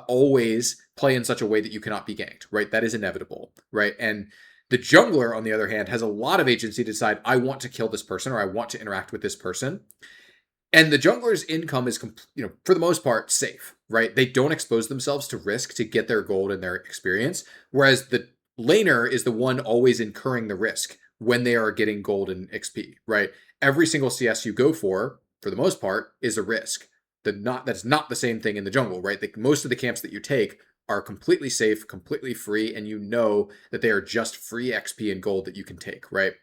always play in such a way that you cannot be ganked, right? That is inevitable, right? And the jungler, on the other hand, has a lot of agency to decide, I want to kill this person or I want to interact with this person. And the jungler's income is, for the most part, safe, right? They don't expose themselves to risk to get their gold and their experience, whereas the laner is the one always incurring the risk when they are getting gold and XP, right? Every single CS you go for the most part, is a risk. That's not the same thing in the jungle, right? Most of the camps that you take are completely safe, completely free, and you know that they are just free XP and gold that you can take, right?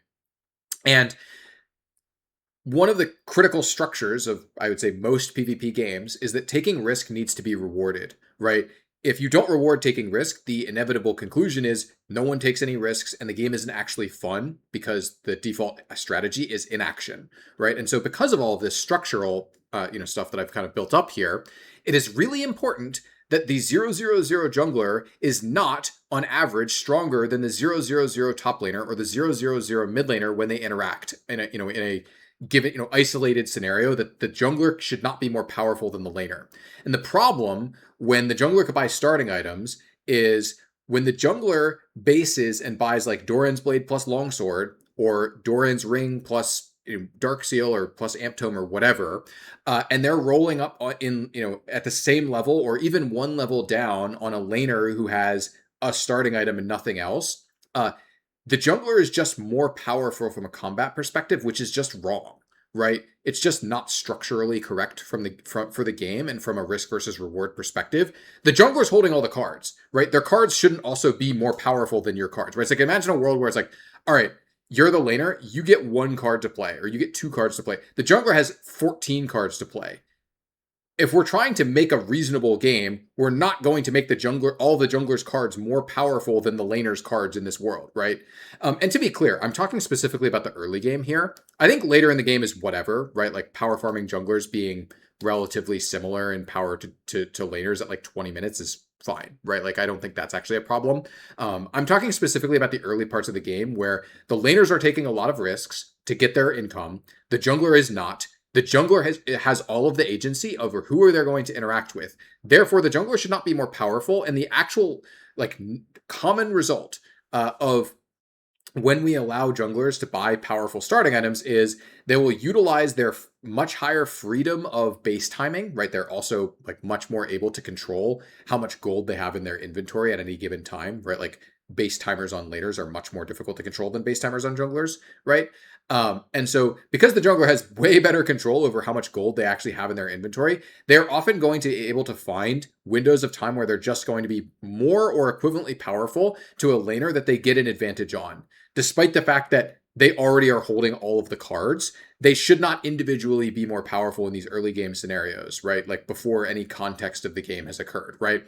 And one of the critical structures of, I would say, most PvP games is that taking risk needs to be rewarded, right? If you don't reward taking risk, the inevitable conclusion is no one takes any risks and the game isn't actually fun because the default strategy is inaction, right? And so because of all of this structural stuff that I've kind of built up here, it is really important that the 0/0/0 jungler is not, on average, stronger than the 0/0/0 top laner or the 0/0/0 mid laner when they interact in a given, isolated scenario. That the jungler should not be more powerful than the laner. And the problem when the jungler could buy starting items is when the jungler bases and buys like Doran's Blade plus Longsword or Doran's Ring plus Dark Seal or plus Amp Tome or whatever, and they're rolling up in at the same level or even one level down on a laner who has a starting item and nothing else. The jungler is just more powerful from a combat perspective, which is just wrong, right? It's just not structurally correct for the game and from a risk versus reward perspective. The jungler is holding all the cards, right? Their cards shouldn't also be more powerful than your cards, right? It's like, imagine a world where it's like, all right, you're the laner, you get one card to play, or you get two cards to play. The jungler has 14 cards to play. if we're trying to make a reasonable game, we're not going to make all the jungler's cards more powerful than the laner's cards in this world, right? And to be clear, I'm talking specifically about the early game here. I think later in the game is whatever, right? Like power farming junglers being relatively similar in power to laners at like 20 minutes is fine, right? Like I don't think that's actually a problem. I'm talking specifically about the early parts of the game where the laners are taking a lot of risks to get their income. The jungler is not. The jungler has all of the agency over who are they going to interact with. Therefore, the jungler should not be more powerful. And the actual like common result of when we allow junglers to buy powerful starting items is they will utilize their much higher freedom of base timing, right? They're also like much more able to control how much gold they have in their inventory at any given time, right? Like base timers on laners are much more difficult to control than base timers on junglers, right? And so because the jungler has way better control over how much gold they actually have in their inventory, they're often going to be able to find windows of time where they're just going to be more or equivalently powerful to a laner that they get an advantage on. Despite the fact that they already are holding all of the cards, they should not individually be more powerful in these early game scenarios, right? Like before any context of the game has occurred, right?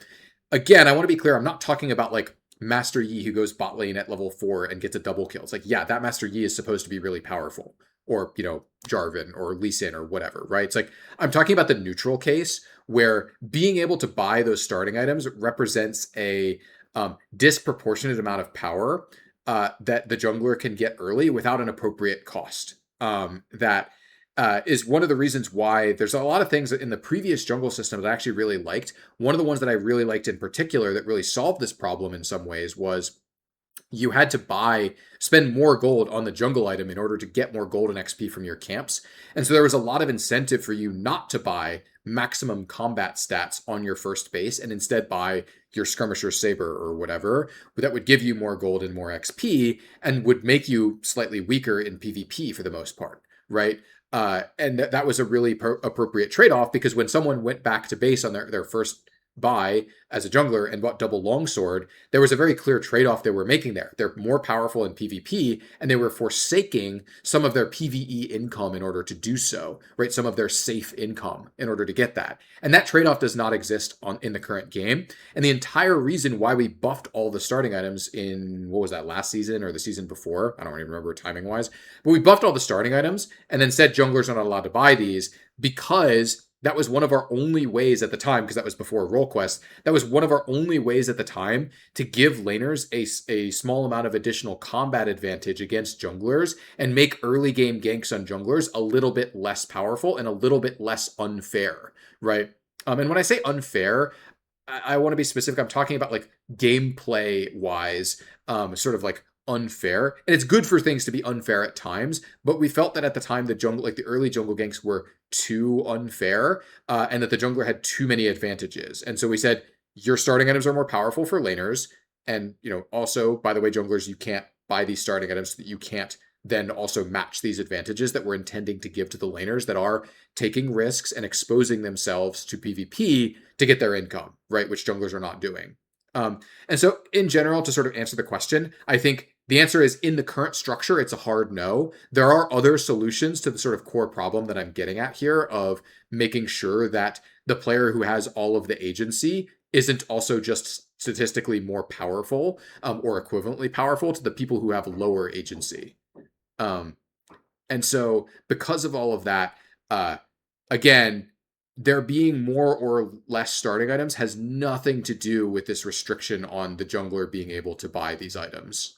Again, I want to be clear, I'm not talking about like Master Yi who goes bot lane at level 4 and gets a double kill. It's like, yeah, that Master Yi is supposed to be really powerful. Or, Jarvan or Lee Sin or whatever, right? It's like, I'm talking about the neutral case where being able to buy those starting items represents a disproportionate amount of power that the jungler can get early without an appropriate cost. That is one of the reasons why there's a lot of things in the previous jungle system that I actually really liked. One of the ones that I really liked in particular that really solved this problem in some ways was you had to spend more gold on the jungle item in order to get more gold and XP from your camps. And so there was a lot of incentive for you not to buy maximum combat stats on your first base and instead buy your skirmisher saber or whatever that would give you more gold and more XP and would make you slightly weaker in PvP for the most part, right? And that was a really appropriate trade-off because when someone went back to base on their first buy as a jungler and bought double longsword, there was a very clear trade-off they were making there. They're more powerful in PvP, and they were forsaking some of their PvE income in order to do so, right? Some of their safe income in order to get that. And that trade-off does not exist in the current game. And the entire reason why we buffed all the starting items in, what was that, last season or the season before? I don't even remember timing-wise. But we buffed all the starting items and then said junglers are not allowed to buy these because that was one of our only ways at the time, because that was before Roll Quest, that was one of our only ways at the time to give laners a small amount of additional combat advantage against junglers and make early game ganks on junglers a little bit less powerful and a little bit less unfair, right? And when I say unfair, I want to be specific. I'm talking about like gameplay wise, sort of like unfair. And it's good for things to be unfair at times, but we felt that at the time the early jungle ganks were too unfair, and that the jungler had too many advantages. And so we said, your starting items are more powerful for laners. And, also, by the way, junglers, you can't buy these starting items so that you can't then also match these advantages that we're intending to give to the laners that are taking risks and exposing themselves to PvP to get their income, right? Which junglers are not doing. And so in general, to sort of answer the question, I think the answer is in the current structure, it's a hard no. There are other solutions to the sort of core problem that I'm getting at here of making sure that the player who has all of the agency isn't also just statistically more powerful or equivalently powerful to the people who have lower agency. And so because of all of that, again, there being more or less starting items has nothing to do with this restriction on the jungler being able to buy these items.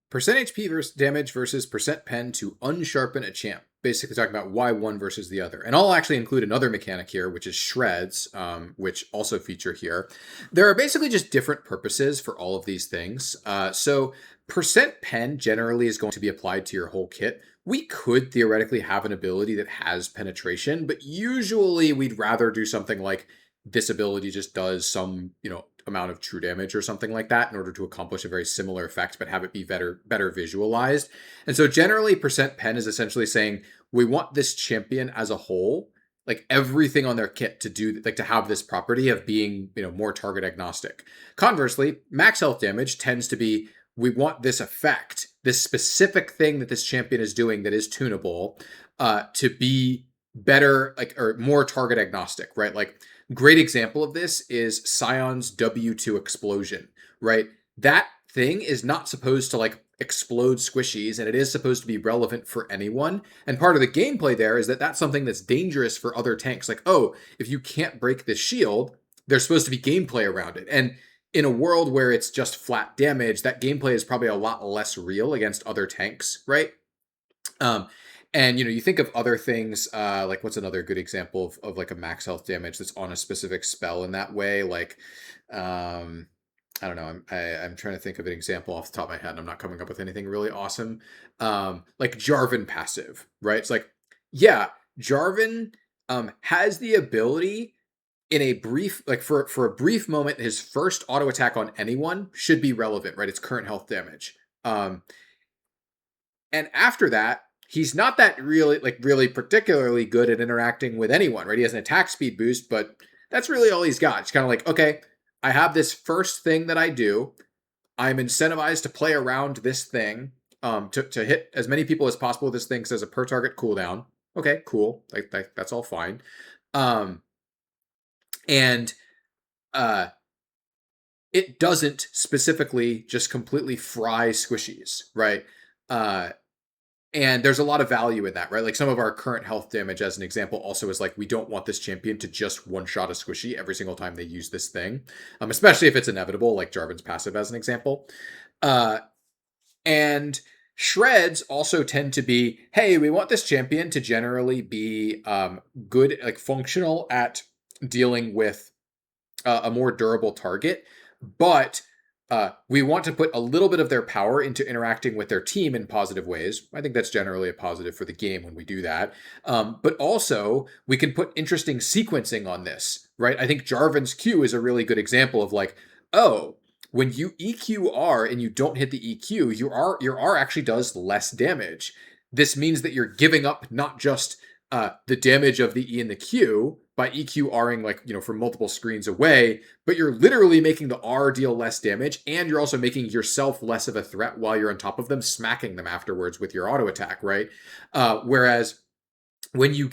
Percent HP versus damage versus percent pen to unsharpen a champ. Basically talking about why one versus the other. And I'll actually include another mechanic here, which is shreds, which also feature here. There are basically just different purposes for all of these things. So percent pen generally is going to be applied to your whole kit. We could theoretically have an ability that has penetration, but usually we'd rather do something like this ability just does some, amount of true damage or something like that in order to accomplish a very similar effect, but have it be better visualized. And so generally percent pen is essentially saying we want this champion as a whole, like everything on their kit to have this property of being, more target agnostic. Conversely, max health damage tends to be we want this effect, this specific thing that this champion is doing that is tunable, to be better, like, or more target agnostic, right? Like, great example of this is Scion's W2 explosion, right? That thing is not supposed to like explode squishies, and it is supposed to be relevant for anyone. And part of the gameplay there is that that's something that's dangerous for other tanks. Like, oh, if you can't break this shield, there's supposed to be gameplay around it. And in a world where it's just flat damage, that gameplay is probably a lot less real against other tanks, right? Um, and you think of other things, like what's another good example of like a max health damage that's on a specific spell in that way? Like, um, I don't know. I'm trying to think of an example off the top of my head, and I'm not coming up with anything really awesome. Like Jarvan passive, right? It's like, yeah, Jarvan has the ability in a brief, like for a brief moment, his first auto attack on anyone should be relevant, right? It's current health damage. And after that, he's not that really particularly good at interacting with anyone, right? He has an attack speed boost, but that's really all he's got. It's kind of like, okay, I have this first thing that I do. I'm incentivized to play around this thing, to hit as many people as possible with this thing because there's a per target cooldown. Okay, cool. Like that's all fine. Um, and uh, it doesn't specifically just completely fry squishies, right? Uh, And there's a lot of value in that, right? Like some of our current health damage, as an example, also is like we don't want this champion to just one shot a squishy every single time they use this thing, especially if it's inevitable, like Jarvan's passive, as an example. Uh, and shreds also tend to be, hey, we want this champion to generally be good, like functional at dealing with a more durable target, but we want to put a little bit of their power into interacting with their team in positive ways. I think that's generally a positive for the game when we do that. But also, we can put interesting sequencing on this, right? I think Jarvan's Q is a really good example of like, oh, when you EQ R and you don't hit the EQ, your R actually does less damage. This means that you're giving up not just the damage of the E and the Q by EQRing, like, from multiple screens away, but you're literally making the R deal less damage, and you're also making yourself less of a threat while you're on top of them, smacking them afterwards with your auto attack, right? Whereas when you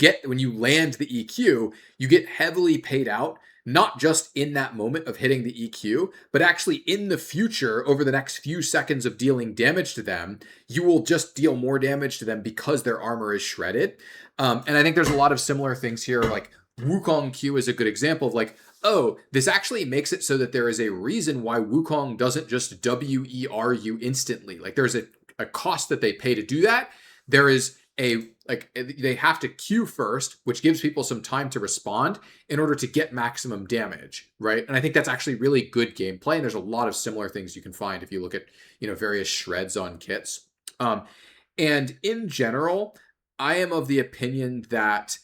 land the EQ, you get heavily paid out, not just in that moment of hitting the EQ, but actually in the future, over the next few seconds of dealing damage to them, you will just deal more damage to them because their armor is shredded. And I think there's a lot of similar things here. Like Wukong Q is a good example of like, oh, this actually makes it so that there is a reason why Wukong doesn't just WER you instantly. Like there's a cost that they pay to do that. There is they have to queue first, which gives people some time to respond in order to get maximum damage, right? And I think that's actually really good gameplay. And there's a lot of similar things you can find if you look at various shreds on kits. And in general, I am of the opinion that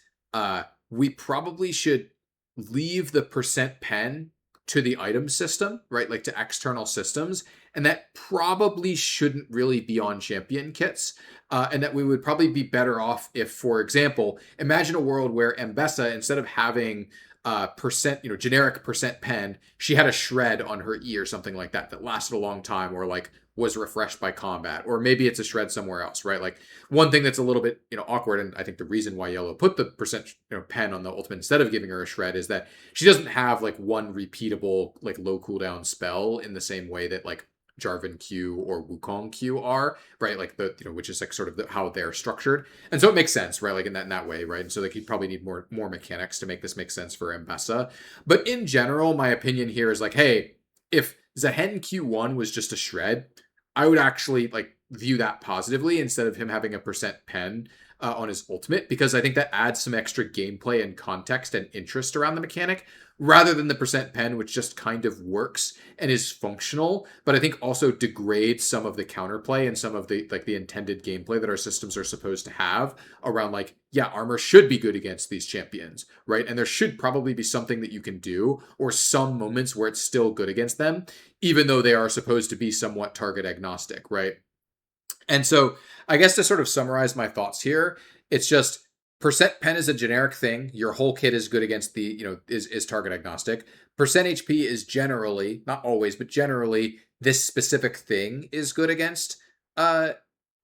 we probably should leave the percent pen to the item system, right? Like to external systems. And that probably shouldn't really be on champion kits. And that we would probably be better off if, for example, imagine a world where Mbessa, instead of having generic percent pen, she had a shred on her E or something like that lasted a long time, or like was refreshed by combat, or maybe it's a shred somewhere else, right? Like one thing that's a little bit awkward, and I think the reason why Yellow put the percent pen on the ultimate instead of giving her a shred is that she doesn't have like one repeatable like low cooldown spell in the same way that like Jarvan Q or Wukong Q are, right? Like which is like sort of how they're structured, and so it makes sense, right? Like in that way, right? And so like you probably need more mechanics to make this make sense for Mbessa. But in general, my opinion here is like, hey, if Zehen Q1 was just a shred, I would actually like view that positively instead of him having a percent pen on his ultimate, because I think that adds some extra gameplay and context and interest around the mechanic, rather than the percent pen, which just kind of works and is functional, but I think also degrades some of the counterplay and some of the like the intended gameplay that our systems are supposed to have around like, yeah, armor should be good against these champions, right? And there should probably be something that you can do, or some moments where it's still good against them, even though they are supposed to be somewhat target agnostic, right? And so I guess to sort of summarize my thoughts here, it's just percent pen is a generic thing. Your whole kit is good against the, is target agnostic. Percent HP is generally, not always, but generally this specific thing is good against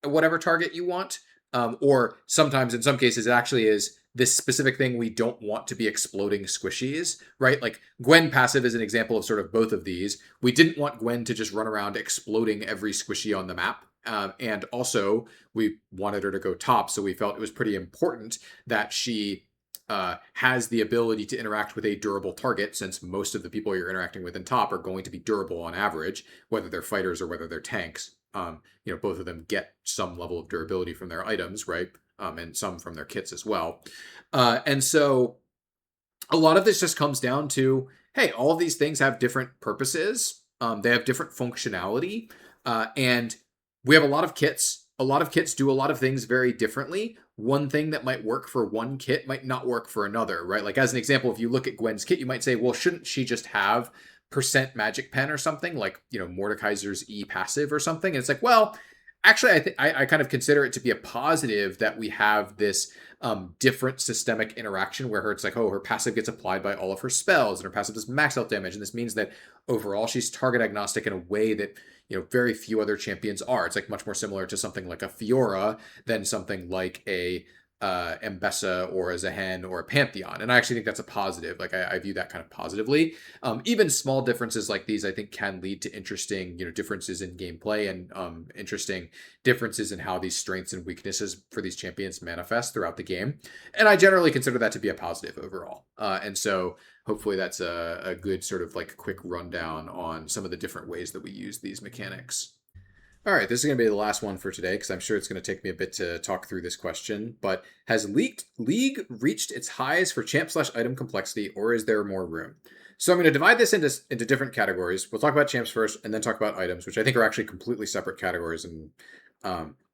whatever target you want. Or sometimes in some cases it actually is this specific thing we don't want to be exploding squishies, right? Like Gwen passive is an example of sort of both of these. We didn't want Gwen to just run around exploding every squishy on the map. And also, we wanted her to go top, so we felt it was pretty important that she has the ability to interact with a durable target, since most of the people you're interacting with in top are going to be durable on average, whether they're fighters or whether they're tanks. Both of them get some level of durability from their items, right? And some from their kits as well. And so a lot of this just comes down to, hey, all of these things have different purposes. They have different functionality. And we have a lot of kits. A lot of kits do a lot of things very differently. One thing that might work for one kit might not work for another, right? Like as an example, if you look at Gwen's kit, you might say, well, shouldn't she just have percent magic pen or something like, Mordekaiser's E passive or something? And it's like, well, actually, I kind of consider it to be a positive that we have this different systemic interaction where it's like, oh, her passive gets applied by all of her spells and her passive does max out damage. And this means that overall she's target agnostic in a way that, very few other champions are. It's like much more similar to something like a Fiora than something like a Mbessa or a Zehen or a Pantheon. And I actually think that's a positive. Like I view that kind of positively. Even small differences like these, I think, can lead to interesting, differences in gameplay and interesting differences in how these strengths and weaknesses for these champions manifest throughout the game. And I generally consider that to be a positive overall. And so hopefully that's a good sort of like quick rundown on some of the different ways that we use these mechanics. All right, this is going to be the last one for today because I'm sure it's going to take me a bit to talk through this question. But has League reached its highs for champ/item complexity, or is there more room? So I'm going to divide this into different categories. We'll talk about champs first, and then talk about items, which I think are actually completely separate categories, and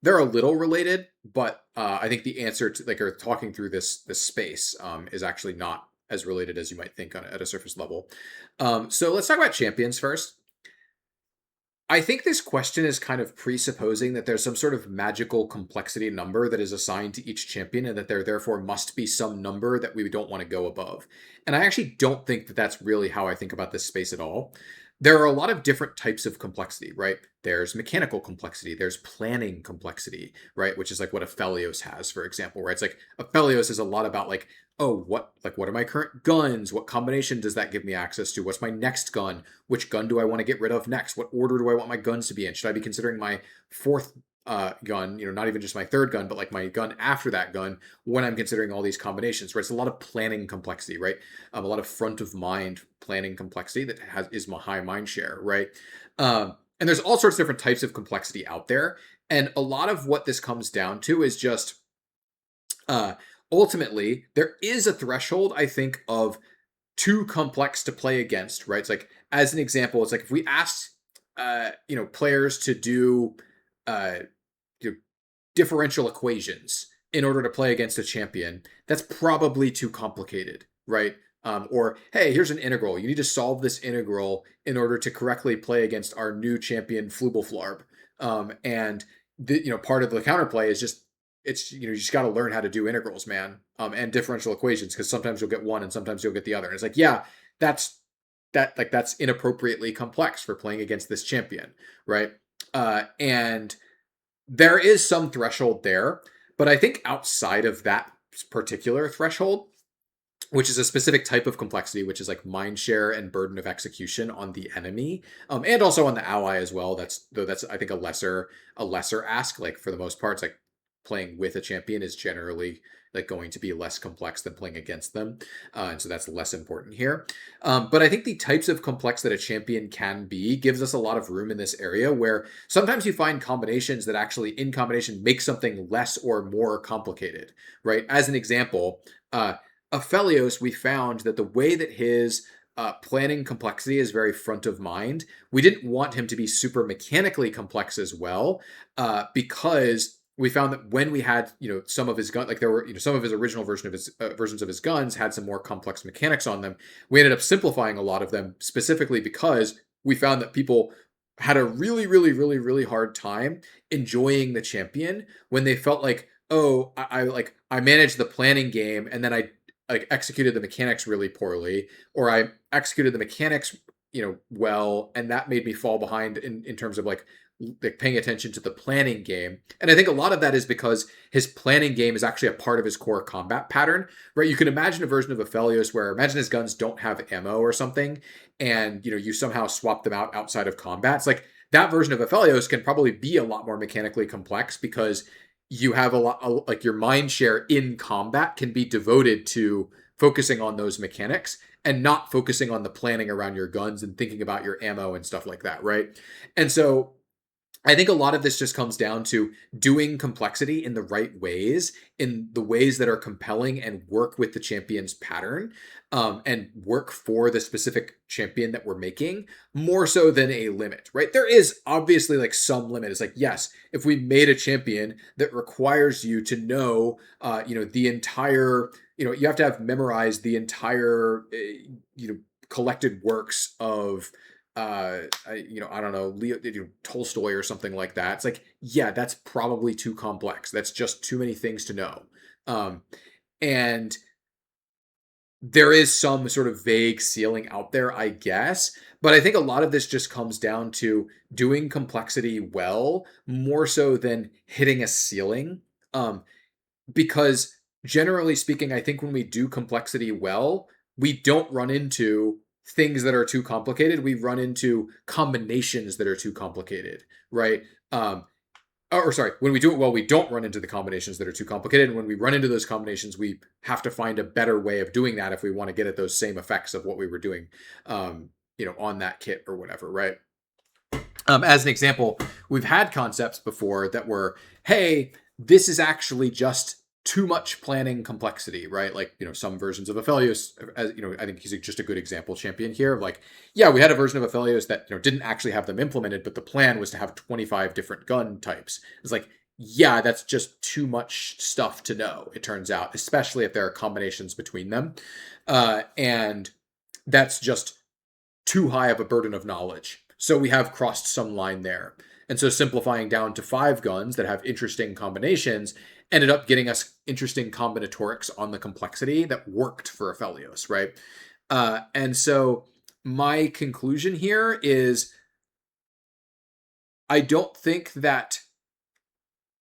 they're a little related. But I think the answer to or talking through this space is actually not as related as you might think at a surface level. So let's talk about champions first. I think this question is kind of presupposing that there's some sort of magical complexity number that is assigned to each champion and that there therefore must be some number that we don't want to go above. And I actually don't think that that's really how I think about this space at all. There are a lot of different types of complexity, right? There's mechanical complexity, there's planning complexity, right? Which is like what Aphelios has, for example, right? It's like Aphelios is a lot about like, oh, what are my current guns? What combination does that give me access to? What's my next gun? Which gun do I want to get rid of next? What order do I want my guns to be in? Should I be considering my fourth gun, not even just my third gun, but like my gun after that gun when I'm considering all these combinations, right? It's a lot of planning complexity, right? A lot of front of mind planning complexity that is high mind share, right? And there's all sorts of different types of complexity out there. And a lot of what this comes down to is just ultimately there is a threshold, I think, of too complex to play against, right? It's like, as an example, it's like if we asked players to do differential equations in order to play against a champion, that's probably too complicated, right? Or, hey, here's an integral. You need to solve this integral in order to correctly play against our new champion, Flugelflarb. And part of the counterplay is just you just got to learn how to do integrals, man, and differential equations, because sometimes you'll get one and sometimes you'll get the other. And it's like, yeah, that's inappropriately complex for playing against this champion, right? And there is some threshold there, but I think outside of that particular threshold, which is a specific type of complexity, which is like mind share and burden of execution on the enemy, and also on the ally as well. That's I think a lesser ask. Like for the most part, it's like playing with a champion is generally like going to be less complex than playing against them, and so that's less important here. But I think the types of complex that a champion can be gives us a lot of room in this area, where sometimes you find combinations that actually in combination make something less or more complicated, right? As an example, Aphelios, we found that the way that his planning complexity is very front of mind, we didn't want him to be super mechanically complex as well, because we found that when we had, some of his gun, like there were, some of his original versions of his guns had some more complex mechanics on them. We ended up simplifying a lot of them specifically because we found that people had a really, really, really, really hard time enjoying the champion when they felt like, oh, I managed the planning game and then I like executed the mechanics really poorly, or I executed the mechanics, well, and that made me fall behind in terms of like like paying attention to the planning game. And I think a lot of that is because his planning game is actually a part of his core combat pattern, right? You can imagine a version of Aphelios where imagine his guns don't have ammo or something, and you somehow swap them out outside of combat. It's like that version of Aphelios can probably be a lot more mechanically complex because you have a lot, like your mind share in combat can be devoted to focusing on those mechanics and not focusing on the planning around your guns and thinking about your ammo and stuff like that, right? And so I think a lot of this just comes down to doing complexity in the right ways, in the ways that are compelling and work with the champion's pattern, and work for the specific champion that we're making, more so than a limit, right? There is obviously like some limit. It's like, yes, if we made a champion that requires you to know, the entire, you have to have memorized the entire, collected works of I don't know, Tolstoy or something like that. It's like, yeah, that's probably too complex. That's just too many things to know. And there is some sort of vague ceiling out there, I guess. But I think a lot of this just comes down to doing complexity well, more so than hitting a ceiling. Because generally speaking, I think when we do complexity well, we don't run into things that are too complicated. We run into combinations that are too complicated, right? Or sorry, when we do it well, we don't run into the combinations that are too complicated. And when we run into those combinations, we have to find a better way of doing that if we want to get at those same effects of what we were doing, on that kit or whatever, right? As an example, we've had concepts before that were, hey, this is actually just too much planning complexity, right? Like, some versions of Aphelios, as I think he's just a good example champion here of like, yeah, we had a version of Aphelios that, didn't actually have them implemented, but the plan was to have 25 different gun types. It's like, yeah, that's just too much stuff to know, it turns out, especially if there are combinations between them. And that's just too high of a burden of knowledge. So we have crossed some line there. And so simplifying down to 5 guns that have interesting combinations ended up getting us interesting combinatorics on the complexity that worked for Aphelios, right? And so my conclusion here is I don't think that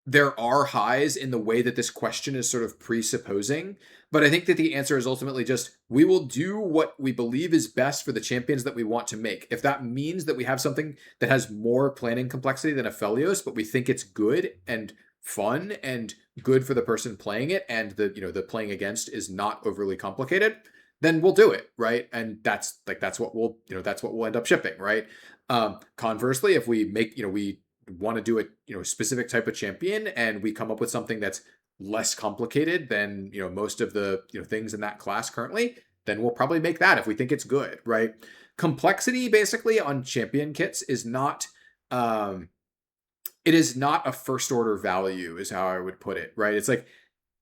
there are highs in the way that this question is sort of presupposing, but I think that the answer is ultimately just we will do what we believe is best for the champions that we want to make. If that means that we have something that has more planning complexity than Aphelios, but we think it's good and fun and good for the person playing it, and the playing against is not overly complicated, then we'll do it, right? And that's what we'll end up shipping, right? Conversely, if we make we want to do a specific type of champion and we come up with something that's less complicated than most of the things in that class currently, then we'll probably make that if we think it's good, right? Complexity basically on champion kits is not it is not a first order value is how I would put it, right? It's like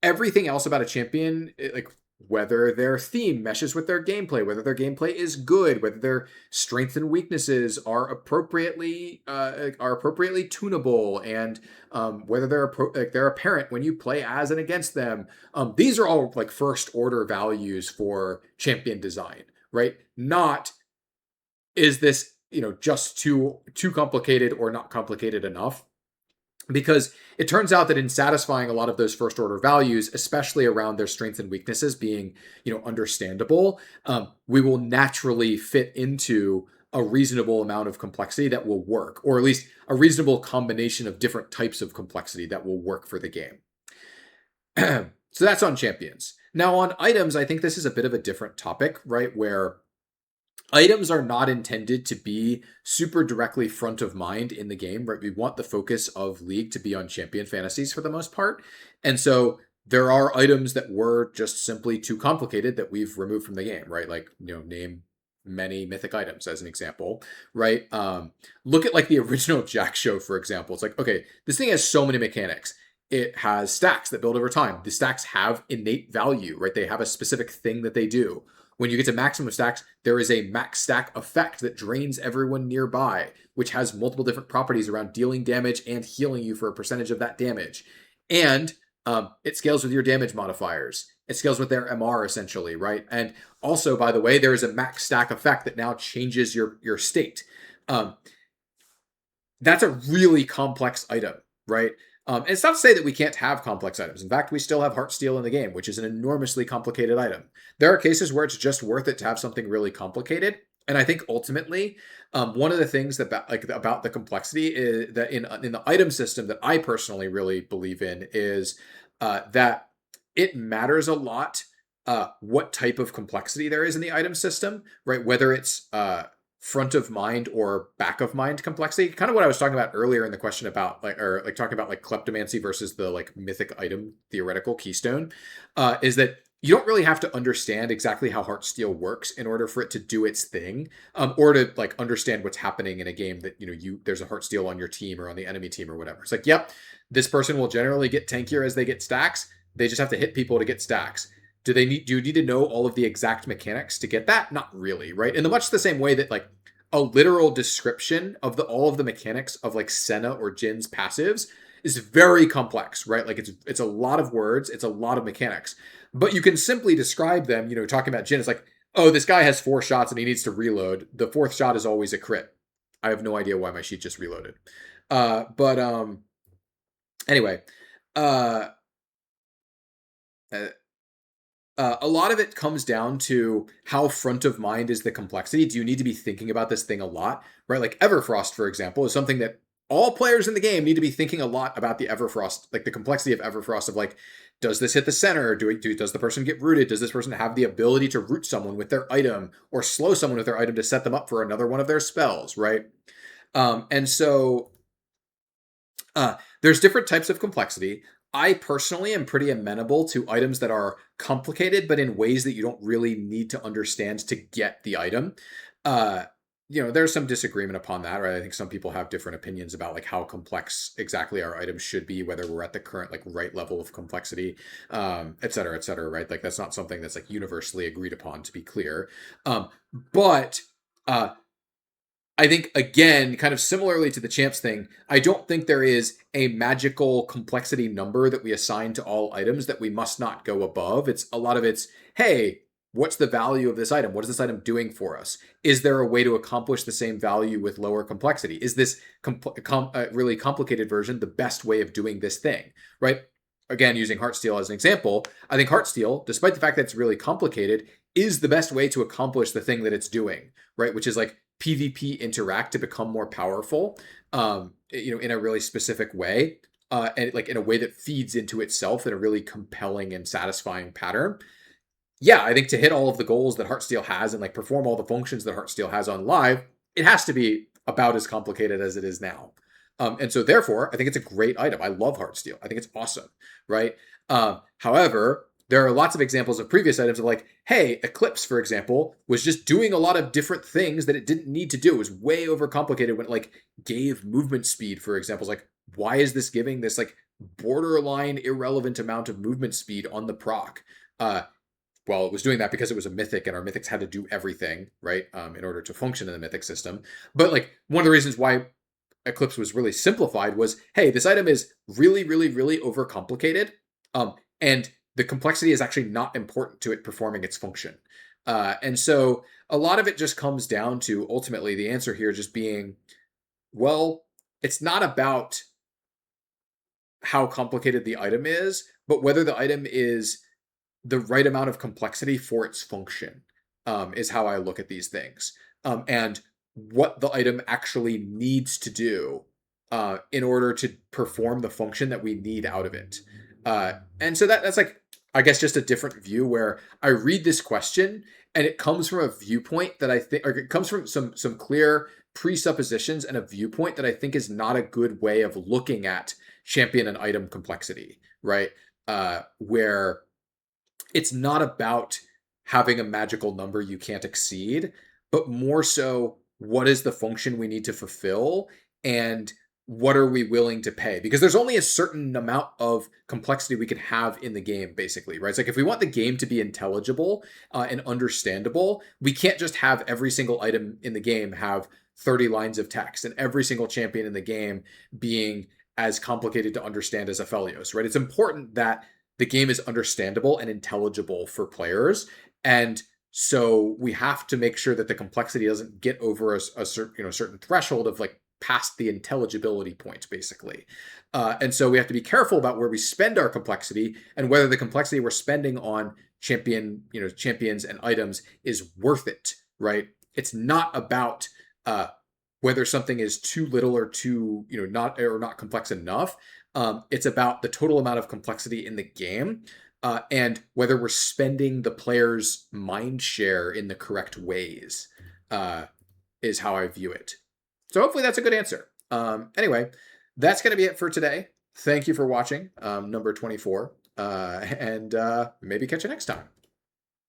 everything else about a champion, like whether their theme meshes with their gameplay, whether their gameplay is good, whether their strengths and weaknesses are appropriately tunable, and whether they're apparent when you play as and against them. These are all like first order values for champion design, right? Not is this just too complicated or not complicated enough. Because it turns out that in satisfying a lot of those first order values, especially around their strengths and weaknesses being, understandable, we will naturally fit into a reasonable amount of complexity that will work, or at least a reasonable combination of different types of complexity that will work for the game. So that's on champions. Now on items, I think this is a bit of a different topic, right? Where items are not intended to be super directly front of mind in the game, right? We want the focus of League to be on champion fantasies for the most part. And so there are items that were just simply too complicated that we've removed from the game, right? Like, name many mythic items as an example, right? Look at like the original Jack Show, for example. It's like, okay, this thing has so many mechanics. It has stacks that build over time. The stacks have innate value, right? They have a specific thing that they do. When you get to maximum stacks, there is a max stack effect that drains everyone nearby, which has multiple different properties around dealing damage and healing you for a percentage of that damage. And it scales with your damage modifiers. It scales with their MR essentially, right? And also, by the way, there is a max stack effect that now changes your state. that's a really complex item, right? And it's not to say that we can't have complex items. In fact, we still have Heartsteel in the game, which is an enormously complicated item. There are cases where it's just worth it to have something really complicated. And I think ultimately, one of the things that about the complexity is that in the item system that I personally really believe in is that it matters a lot what type of complexity there is in the item system, right? Whether it's front of mind or back of mind complexity, kind of what I was talking about earlier in the question about talking about like kleptomancy versus the like mythic item theoretical keystone, is that you don't really have to understand exactly how Heartsteel works in order for it to do its thing, or to like understand what's happening in a game that there's a Heartsteel on your team or on the enemy team or whatever. It's like, yep, this person will generally get tankier as they get stacks. They just have to hit people to get stacks. Do you need to know all of the exact mechanics to get that? Not really, right? In the much the same way that like a literal description of all of the mechanics of like Senna or Jin's passives is very complex, right? Like it's a lot of words, it's a lot of mechanics. But you can simply describe them, talking about Jin, it's like, oh, this guy has 4 shots and he needs to reload. The 4th shot is always a crit. I have no idea why my sheet just reloaded. But anyway, uh, uh a lot of it comes down to how front of mind is the complexity. Do you need to be thinking about this thing a lot, right? Like Everfrost, for example, is something that all players in the game need to be thinking a lot about the Everfrost, like the complexity of Everfrost of like, does this hit the center? Does the person get rooted? Does this person have the ability to root someone with their item or slow someone with their item to set them up for another one of their spells, right? And so there's different types of complexity. I personally am pretty amenable to items that are complicated, but in ways that you don't really need to understand to get the item. Uh, there's some disagreement upon that, right? I think some people have different opinions about like how complex exactly our items should be, whether we're at the current like right level of complexity, et cetera, right? Like that's not something that's like universally agreed upon, to be clear. But I think, again, kind of similarly to the champs thing, I don't think there is a magical complexity number that we assign to all items that we must not go above. It's a lot of it's, hey, what's the value of this item? What is this item doing for us? Is there a way to accomplish the same value with lower complexity? Is this really complicated version the best way of doing this thing, right? Again, using Heartsteel as an example, I think Heartsteel, despite the fact that it's really complicated, is the best way to accomplish the thing that it's doing, right? Which is like PvP interact to become more powerful, in a really specific way, and like in a way that feeds into itself in a really compelling and satisfying pattern. Yeah, I think to hit all of the goals that Heartsteel has and like perform all the functions that Heartsteel has on live, it has to be about as complicated as it is now. And so therefore, I think it's a great item. I love Heartsteel. I think it's awesome, right? However, there are lots of examples of previous items of like, hey, Eclipse, for example, was just doing a lot of different things that it didn't need to do. It was way overcomplicated when it like gave movement speed, for example. It's like, why is this giving this like borderline irrelevant amount of movement speed on the proc? Well, it was doing that because it was a mythic and our mythics had to do everything, right? In order to function in the mythic system. But like one of the reasons why Eclipse was really simplified was, hey, this item is really, really, really overcomplicated. And the complexity is actually not important to it performing its function. And so a lot of it just comes down to ultimately the answer here just being, well, it's not about how complicated the item is, but whether the item is the right amount of complexity for its function, is how I look at these things. And what the item actually needs to do in order to perform the function that we need out of it. And so that's like, I guess, just a different view where I read this question and it comes from a viewpoint that I think, or it comes from some clear presuppositions and a viewpoint that I think is not a good way of looking at champion and item complexity, right? Where it's not about having a magical number you can't exceed, but more so what is the function we need to fulfill and what are we willing to pay? Because there's only a certain amount of complexity we can have in the game, basically, right? It's like if we want the game to be intelligible and understandable, we can't just have every single item in the game have 30 lines of text and every single champion in the game being as complicated to understand as Aphelios, right? It's important that the game is understandable and intelligible for players. And so we have to make sure that the complexity doesn't get over a certain threshold of like past the intelligibility point, basically. And so we have to be careful about where we spend our complexity and whether the complexity we're spending on champions and items is worth it, right? It's not about whether something is too little or too, not complex enough. It's about the total amount of complexity in the game, and whether we're spending the player's mind share in the correct ways, is how I view it. So hopefully that's a good answer. Anyway, that's going to be it for today. Thank you for watching number 24, and maybe catch you next time.